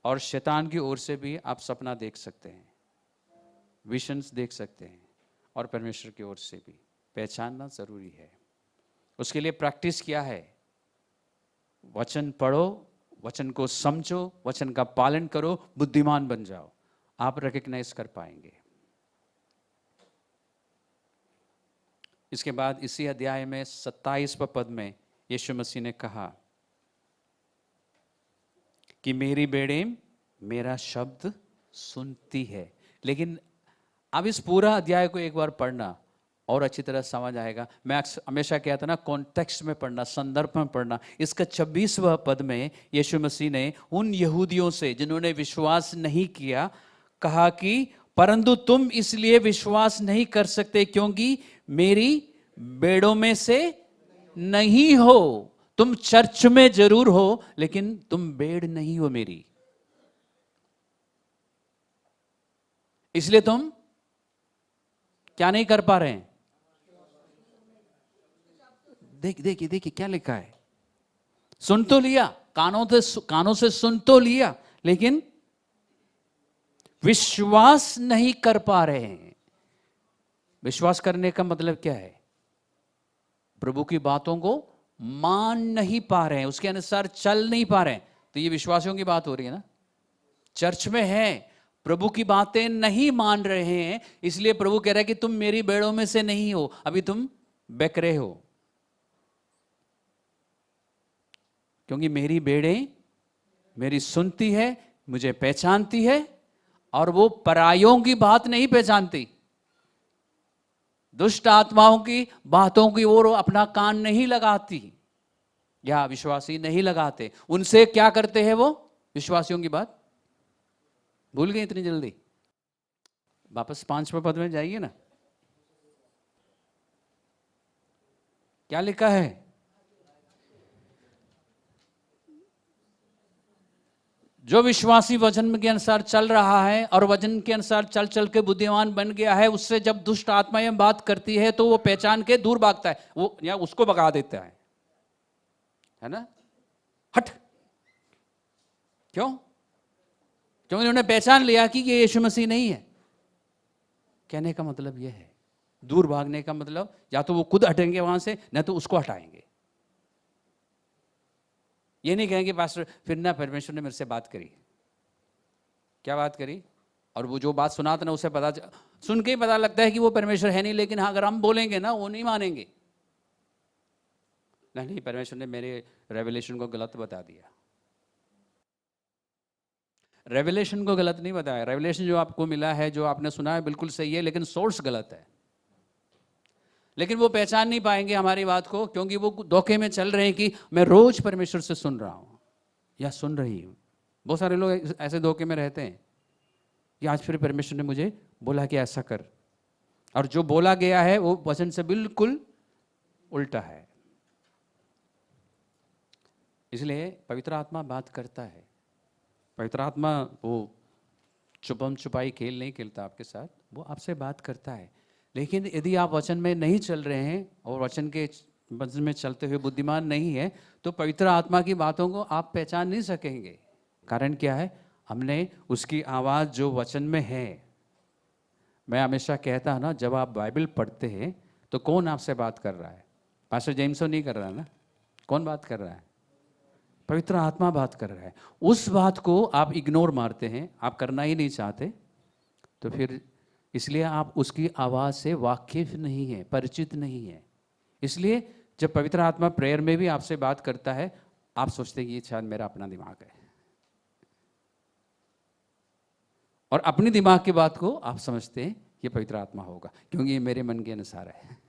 और शैतान की ओर से भी आप सपना देख सकते हैं, विजन्स देख सकते हैं, और परमेश्वर की ओर से भी। पहचानना जरूरी है। उसके लिए प्रैक्टिस क्या है? वचन पढ़ो, वचन को समझो, वचन का पालन करो, बुद्धिमान बन जाओ, आप रिकॉग्नाइज कर पाएंगे। इसके बाद इसी अध्याय में 27वें पद में यीशु मसीह ने कहा कि मेरी भेड़ें मेरा शब्द सुनती है। लेकिन अब इस पूरा अध्याय को एक बार पढ़ना और अच्छी तरह समझ आएगा। मैं हमेशा कहता ना, कॉन्टेक्स्ट में पढ़ना, संदर्भ में पढ़ना। इसका 26वां पद में यीशु मसीह ने उन यहूदियों से जिन्होंने विश्वास नहीं किया कहा कि परंतु तुम इसलिए विश्वास नहीं कर सकते क्योंकि मेरी भेड़ों में से नहीं हो। तुम चर्च में जरूर हो लेकिन तुम भेड़ नहीं हो मेरी, इसलिए तुम क्या नहीं कर पा रहे हैं। देखिए क्या लिखा है। सुन तो लिया, कानों से सुन तो लिया, लेकिन विश्वास नहीं कर पा रहे हैं। विश्वास करने का मतलब क्या है? प्रभु की बातों को मान नहीं पा रहे हैं, उसके अनुसार चल नहीं पा रहे हैं। तो ये विश्वासियों की बात हो रही है ना। चर्च में है, प्रभु की बातें नहीं मान रहे हैं, इसलिए प्रभु कह रहा है कि तुम मेरी भेड़ों में से नहीं हो, अभी तुम बकरे हो। क्योंकि मेरी भेड़ें मेरी सुनती है, मुझे पहचानती है, और वो परायों की बात नहीं पहचानती, दुष्ट आत्माओं की बातों की ओर अपना कान नहीं लगाती, या विश्वासी नहीं लगाते। उनसे क्या करते हैं वो? विश्वासियों की बात भूल गए इतनी जल्दी? वापस 5वें पद में जाइए ना। क्या लिखा है? जो विश्वासी वचन के अनुसार चल रहा है और वचन के अनुसार चल चल के बुद्धिमान बन गया है, उससे जब दुष्ट आत्माएं बात करती है तो वो पहचान के दूर भागता है, वो या उसको भगा देता है ना? हट। क्यों? क्योंकि उन्होंने पहचान लिया कि ये यीशु मसीह नहीं है। कहने का मतलब यह है, दूर भागने का मतलब या तो वो खुद हटेंगे वहां से, न तो उसको हटाएंगे। ये नहीं कहेंगे पास्टर फिर ना परमेश्वर ने मेरे से बात करी। क्या बात करी? और वो जो बात सुना था ना, उसे सुन के ही पता लगता है कि वो परमेश्वर है नहीं, लेकिन हाँ अगर हम बोलेंगे ना, वो नहीं मानेंगे। नहीं, परमेश्वर ने मेरे रेवलेशन को गलत बता दिया। रेवलेशन को गलत नहीं बताया। रेवलेशन जो आपको मिला है, जो आपने सुना है, बिल्कुल सही है, लेकिन सोर्स गलत है। लेकिन वो पहचान नहीं पाएंगे हमारी बात को, क्योंकि वो धोखे में चल रहे हैं कि मैं रोज परमेश्वर से सुन रहा हूं या सुन रही हूं। बहुत सारे लोग ऐसे धोखे में रहते हैं कि आज फिर परमेश्वर ने मुझे बोला कि ऐसा कर, और जो बोला गया है वो वचन से बिल्कुल उल्टा है। इसलिए पवित्र आत्मा बात करता है। पवित्र आत्मा वो छुपम छुपाई खेल नहीं खेलता आपके साथ, वो आपसे बात करता है। लेकिन यदि आप वचन में नहीं चल रहे हैं और वचन में चलते हुए बुद्धिमान नहीं है, तो पवित्र आत्मा की बातों को आप पहचान नहीं सकेंगे। कारण क्या है? हमने उसकी आवाज़ जो वचन में है। मैं हमेशा कहता हूं ना, जब आप बाइबल पढ़ते हैं तो कौन आपसे बात कर रहा है? पास्टर जेम्स नहीं कर रहा ना? कौन बात कर रहा है? पवित्र आत्मा बात कर रहा है। उस बात को आप इग्नोर मारते हैं, आप करना ही नहीं चाहते, तो फिर इसलिए आप उसकी आवाज़ से वाकिफ नहीं है, परिचित नहीं है। इसलिए जब पवित्र आत्मा प्रेयर में भी आपसे बात करता है, आप सोचते हैं कि ये शायद मेरा अपना दिमाग है, और अपनी दिमाग की बात को आप समझते हैं ये पवित्र आत्मा होगा, क्योंकि ये मेरे मन के अनुसार है।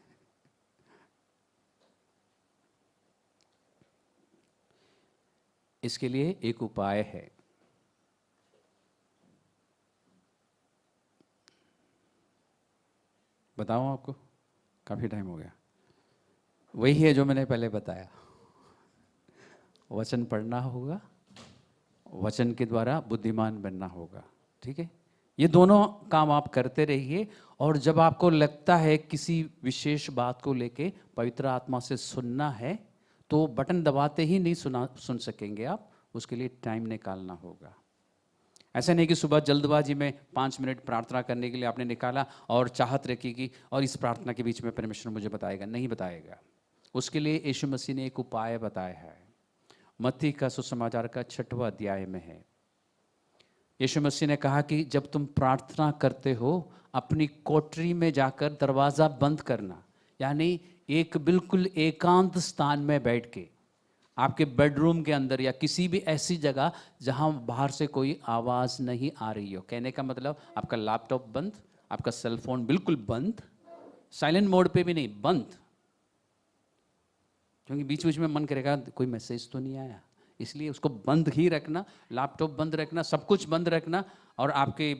इसके लिए एक उपाय है। बताऊं आपको? काफ़ी टाइम हो गया। वही है जो मैंने पहले बताया, वचन पढ़ना होगा, वचन के द्वारा बुद्धिमान बनना होगा। ठीक है? ये दोनों काम आप करते रहिए, और जब आपको लगता है किसी विशेष बात को लेके पवित्र आत्मा से सुनना है, तो बटन दबाते ही नहीं सुन सकेंगे आप, उसके लिए टाइम निकालना होगा। ऐसा नहीं कि सुबह जल्दबाजी में 5 मिनट प्रार्थना करने के लिए आपने निकाला और चाहत रखी कि और इस प्रार्थना के बीच में परमेश्वर मुझे बताएगा। नहीं बताएगा। उसके लिए यीशु मसीह ने एक उपाय बताया है। मत्ती का सुसमाचार का 6वां अध्याय में है। यीशु मसीह ने कहा कि जब तुम प्रार्थना करते हो, अपनी कोठरी में जाकर दरवाज़ा बंद करना, यानी एक बिल्कुल एकांत स्थान में बैठ के, आपके बेडरूम के अंदर या किसी भी ऐसी जगह जहां बाहर से कोई आवाज़ नहीं आ रही हो। कहने का मतलब आपका लैपटॉप बंद, आपका सेल फोन बिल्कुल बंद, साइलेंट मोड पे भी नहीं, बंद, क्योंकि बीच बीच में मन करेगा कोई मैसेज तो नहीं आया, इसलिए उसको बंद ही रखना। लैपटॉप बंद रखना, सब कुछ बंद रखना। और आपके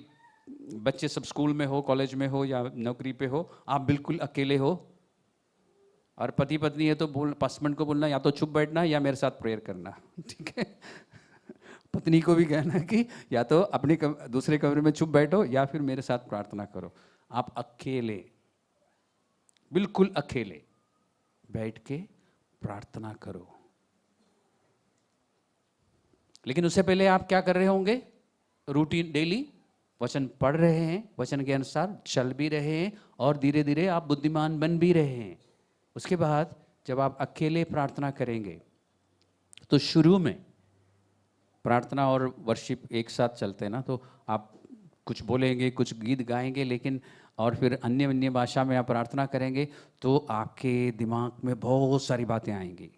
बच्चे सब स्कूल में हो, कॉलेज में हो या नौकरी पे हो, आप बिल्कुल अकेले हो, और पति पत्नी है तो हस्बैंड को बोलना या तो चुप बैठना या मेरे साथ प्रेयर करना। ठीक है? पत्नी को भी कहना कि या तो अपने दूसरे कमरे में चुप बैठो या फिर मेरे साथ प्रार्थना करो। आप अकेले, बिल्कुल अकेले बैठ के प्रार्थना करो। लेकिन उससे पहले आप क्या कर रहे होंगे? रूटीन डेली वचन पढ़ रहे हैं, वचन के अनुसार चल भी रहे हैं, और धीरे धीरे आप बुद्धिमान बन भी रहे हैं। उसके बाद जब आप अकेले प्रार्थना करेंगे, तो शुरू में प्रार्थना और वर्शिप एक साथ चलते हैं ना, तो आप कुछ बोलेंगे, कुछ गीत गाएंगे, लेकिन और फिर अन्य अन्य भाषा में आप प्रार्थना करेंगे, तो आपके दिमाग में बहुत सारी बातें आएंगी,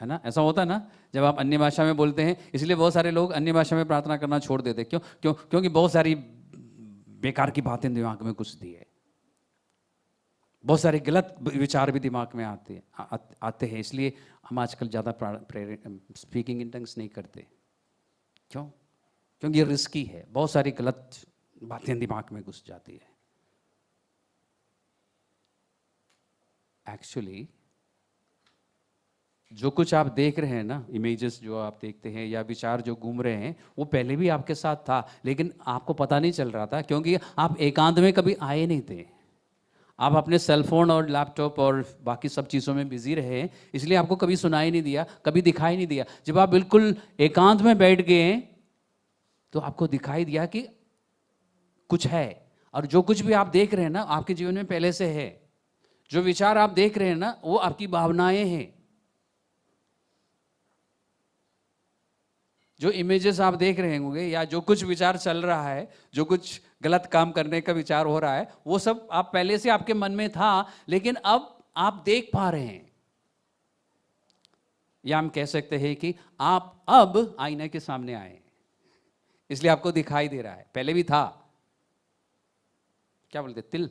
है ना? ऐसा होता है ना जब आप अन्य भाषा में बोलते हैं। इसलिए बहुत सारे लोग अन्य भाषा में प्रार्थना करना छोड़ देते। क्योंकि बहुत सारी बेकार की बातें दिमाग में घुसती है, बहुत सारे गलत विचार भी दिमाग में आते हैं। इसलिए हम आजकल ज़्यादा स्पीकिंग इन टंग्स नहीं करते। क्यों? क्योंकि ये रिस्की है, बहुत सारी गलत बातें दिमाग में घुस जाती है। एक्चुअली जो कुछ आप देख रहे हैं ना, इमेजेस जो आप देखते हैं या विचार जो घूम रहे हैं, वो पहले भी आपके साथ था, लेकिन आपको पता नहीं चल रहा था क्योंकि आप एकांत में कभी आए नहीं थे। आप अपने सेल फोन और लैपटॉप और बाकी सब चीज़ों में बिजी रहे, इसलिए आपको कभी सुनाई नहीं दिया, कभी दिखाई नहीं दिया। जब आप बिल्कुल एकांत में बैठ गए तो आपको दिखाई दिया कि कुछ है। और जो कुछ भी आप देख रहे हैं ना, आपके जीवन में पहले से है। जो विचार आप देख रहे हैं ना, वो आपकी भावनाएं हैं। जो इमेजेस आप देख रहे होंगे या जो कुछ विचार चल रहा है, जो कुछ गलत काम करने का विचार हो रहा है, वो सब आप पहले से आपके मन में था, लेकिन अब आप देख पा रहे हैं। या हम कह सकते हैं कि आप अब आईने के सामने आए हैं, इसलिए आपको दिखाई दे रहा है। पहले भी था, क्या बोलते, तिल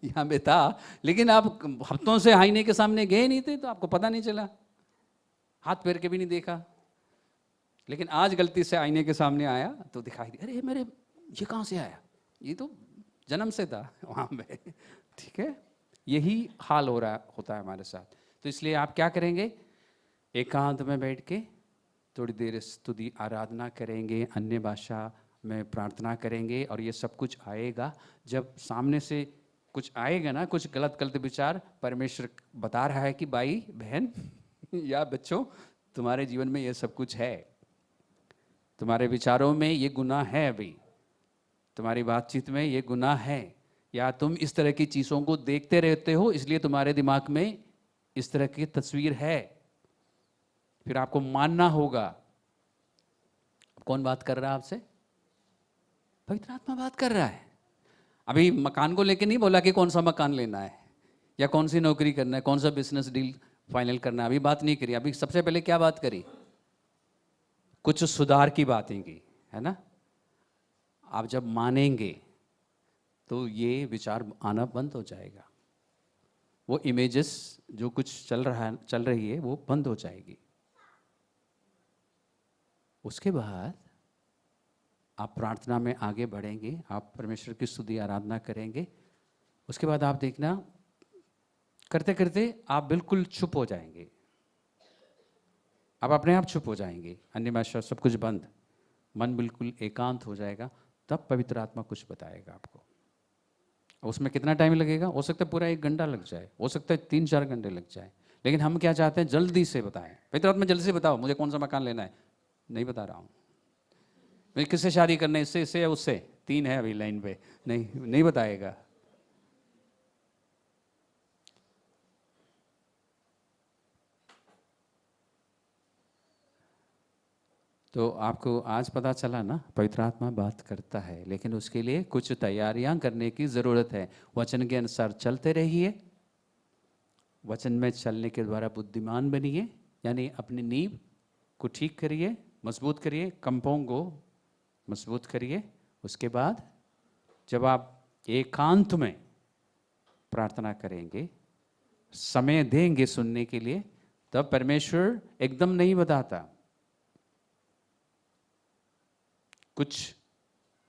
यहां पे था, लेकिन आप हफ्तों से आईने के सामने गए नहीं थे, तो आपको पता नहीं चला, हाथ पैर के भी नहीं देखा। लेकिन आज गलती से आईने के सामने आया तो दिखाई दिया, अरे मेरे ये कहाँ से आया, ये तो जन्म से था वहाँ पे। ठीक है, यही हाल हो रहा होता है हमारे साथ। तो इसलिए आप क्या करेंगे, एकांत में बैठ के थोड़ी देर स्तुति आराधना करेंगे, अन्य भाषा में प्रार्थना करेंगे, और ये सब कुछ आएगा। जब सामने से कुछ आएगा ना, कुछ गलत गलत विचार, परमेश्वर बता रहा है कि भाई बहन या बच्चों, तुम्हारे जीवन में ये सब कुछ है, तुम्हारे विचारों में ये गुनाह है, अभी तुम्हारी बातचीत में ये गुनाह है, या तुम इस तरह की चीज़ों को देखते रहते हो, इसलिए तुम्हारे दिमाग में इस तरह की तस्वीर है। फिर आपको मानना होगा। कौन बात कर रहा है आपसे? पवित्र आत्मा बात कर रहा है। अभी मकान को लेके नहीं बोला कि कौन सा मकान लेना है या कौन सी नौकरी करना है, कौन सा बिजनेस डील फाइनल करना है, अभी बात नहीं करी। अभी सबसे पहले क्या बात करी? कुछ सुधार की बातें की, है ना। आप जब मानेंगे तो ये विचार आना बंद हो जाएगा, वो इमेजेस जो कुछ चल रही है वो बंद हो जाएगी। उसके बाद आप प्रार्थना में आगे बढ़ेंगे, आप परमेश्वर की स्तुति आराधना करेंगे। उसके बाद आप देखना, करते करते आप बिल्कुल चुप हो जाएंगे, आप अपने आप चुप हो जाएंगे, अन्य भाषा सब कुछ बंद, मन बिल्कुल एकांत हो जाएगा। तब पवित्र आत्मा कुछ बताएगा आपको। उसमें कितना टाइम लगेगा? हो सकता है पूरा 1 घंटा लग जाए, हो सकता है 3-4 घंटे लग जाए, लेकिन हम क्या चाहते हैं, जल्दी से बताएं। पवित्र आत्मा जल्दी से बताओ मुझे कौन सा मकान लेना है। नहीं बता रहा हूँ मैं, किससे शादी करना है, इससे या उससे, 3 है अभी लाइन पे, नहीं बताएगा। तो आपको आज पता चला ना, पवित्र आत्मा बात करता है, लेकिन उसके लिए कुछ तैयारियां करने की ज़रूरत है। वचन के अनुसार चलते रहिए, वचन में चलने के द्वारा बुद्धिमान बनिए, यानी अपनी नींव को ठीक करिए, मजबूत करिए, कंपों को मजबूत करिए। उसके बाद जब आप एकांत में प्रार्थना करेंगे, समय देंगे सुनने के लिए, तब परमेश्वर एकदम नहीं बताता। कुछ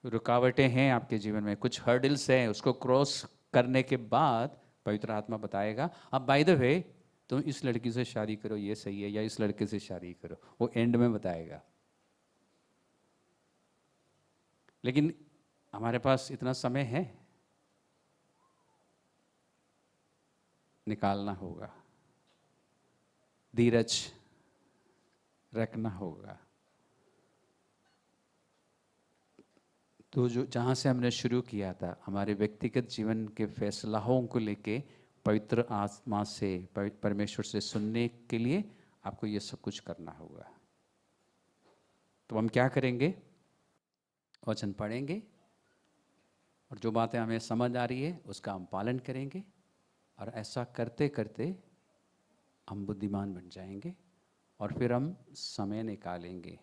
रुकावटें हैं आपके जीवन में, कुछ हर्डल्स हैं, उसको क्रॉस करने के बाद पवित्र आत्मा बताएगा, अब बाय द वे तुम इस लड़की से शादी करो, ये सही है, या इस लड़के से शादी करो, वो एंड में बताएगा। लेकिन हमारे पास इतना समय है? निकालना होगा, धीरज रखना होगा। तो जो जहाँ से हमने शुरू किया था, हमारे व्यक्तिगत जीवन के फैसलाओं को लेके पवित्र आत्मा से, परमेश्वर से सुनने के लिए आपको ये सब कुछ करना होगा। तो हम क्या करेंगे, वचन पढ़ेंगे, और जो बातें हमें समझ आ रही है उसका हम पालन करेंगे, और ऐसा करते करते हम बुद्धिमान बन जाएंगे, और फिर हम समय निकालेंगे,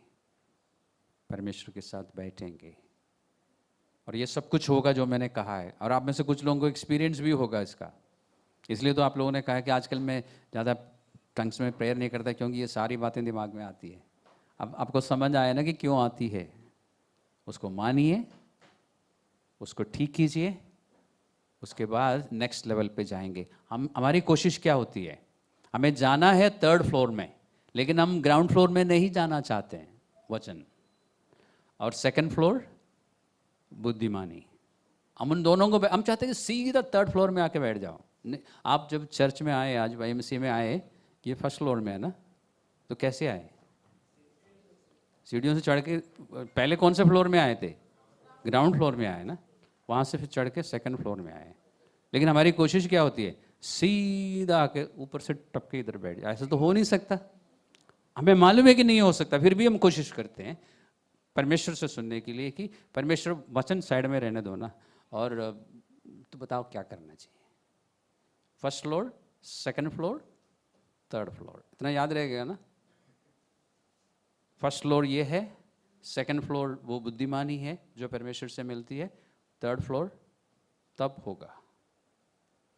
परमेश्वर के साथ बैठेंगे, और ये सब कुछ होगा जो मैंने कहा है। और आप में से कुछ लोगों को एक्सपीरियंस भी होगा इसका, इसलिए तो आप लोगों ने कहा कि आजकल मैं ज़्यादा टंग्स में प्रेयर नहीं करता, क्योंकि ये सारी बातें दिमाग में आती है। अब आपको समझ आया ना कि क्यों आती है। उसको मानिए, उसको ठीक कीजिए, उसके बाद नेक्स्ट लेवल पे जाएंगे। हमारी कोशिश क्या होती है, हमें जाना है 3rd फ्लोर में, लेकिन हम ग्राउंड फ्लोर में नहीं जाना चाहते हैं वचन, और 2nd फ्लोर बुद्धिमानी। हम उन दोनों को, हम चाहते हैं कि सीधा 3rd फ्लोर में आके बैठ जाओ। आप जब चर्च में आए, आज YMCA में आए, ये 1st फ्लोर में है ना, तो कैसे आए? सीढ़ियों से चढ़ के। पहले कौन से फ्लोर में आए थे? ग्राउंड फ्लोर में आए ना, वहाँ से फिर चढ़ के 2nd फ्लोर में आए। लेकिन हमारी कोशिश क्या होती है? सीधा आके ऊपर से टपके इधर बैठ जाए। ऐसा तो हो नहीं सकता, हमें मालूम है कि नहीं हो सकता, फिर भी हम कोशिश करते हैं परमेश्वर से सुनने के लिए कि परमेश्वर वचन साइड में रहने दो ना, और तो बताओ क्या करना चाहिए। 1st floor, 2nd floor, 3rd floor, इतना याद रहेगा ना। 1st फ्लोर ये है, 2nd फ्लोर वो बुद्धिमानी है जो परमेश्वर से मिलती है, 3rd फ्लोर तब होगा,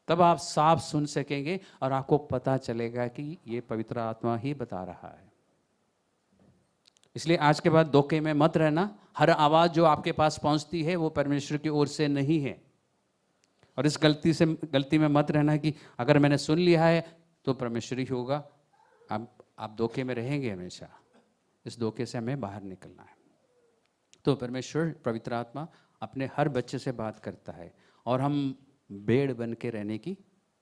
तब आप साफ सुन सकेंगे और आपको पता चलेगा कि ये पवित्र आत्मा ही बता रहा है। इसलिए आज के बाद धोखे में मत रहना। हर आवाज़ जो आपके पास पहुंचती है वो परमेश्वर की ओर से नहीं है। और इस गलती में मत रहना कि अगर मैंने सुन लिया है तो परमेश्वर ही होगा। आप धोखे में रहेंगे हमेशा। इस धोखे से हमें बाहर निकलना है। तो परमेश्वर पवित्र आत्मा अपने हर बच्चे से बात करता है और हम भेड़ बन के रहने की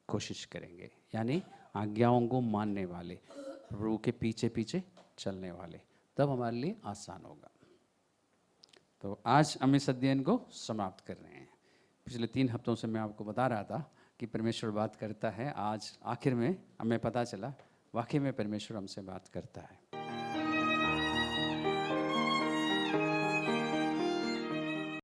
कोशिश करेंगे, यानी आज्ञाओं को मानने वाले, प्रभु के पीछे पीछे चलने वाले, तब हमारे लिए आसान होगा। तो आज हम इस अध्ययन को समाप्त कर रहे हैं। पिछले 3 हफ्तों से मैं आपको बता रहा था कि परमेश्वर बात करता है। आज आखिर में हमें पता चला वाकई में परमेश्वर हमसे बात करता है।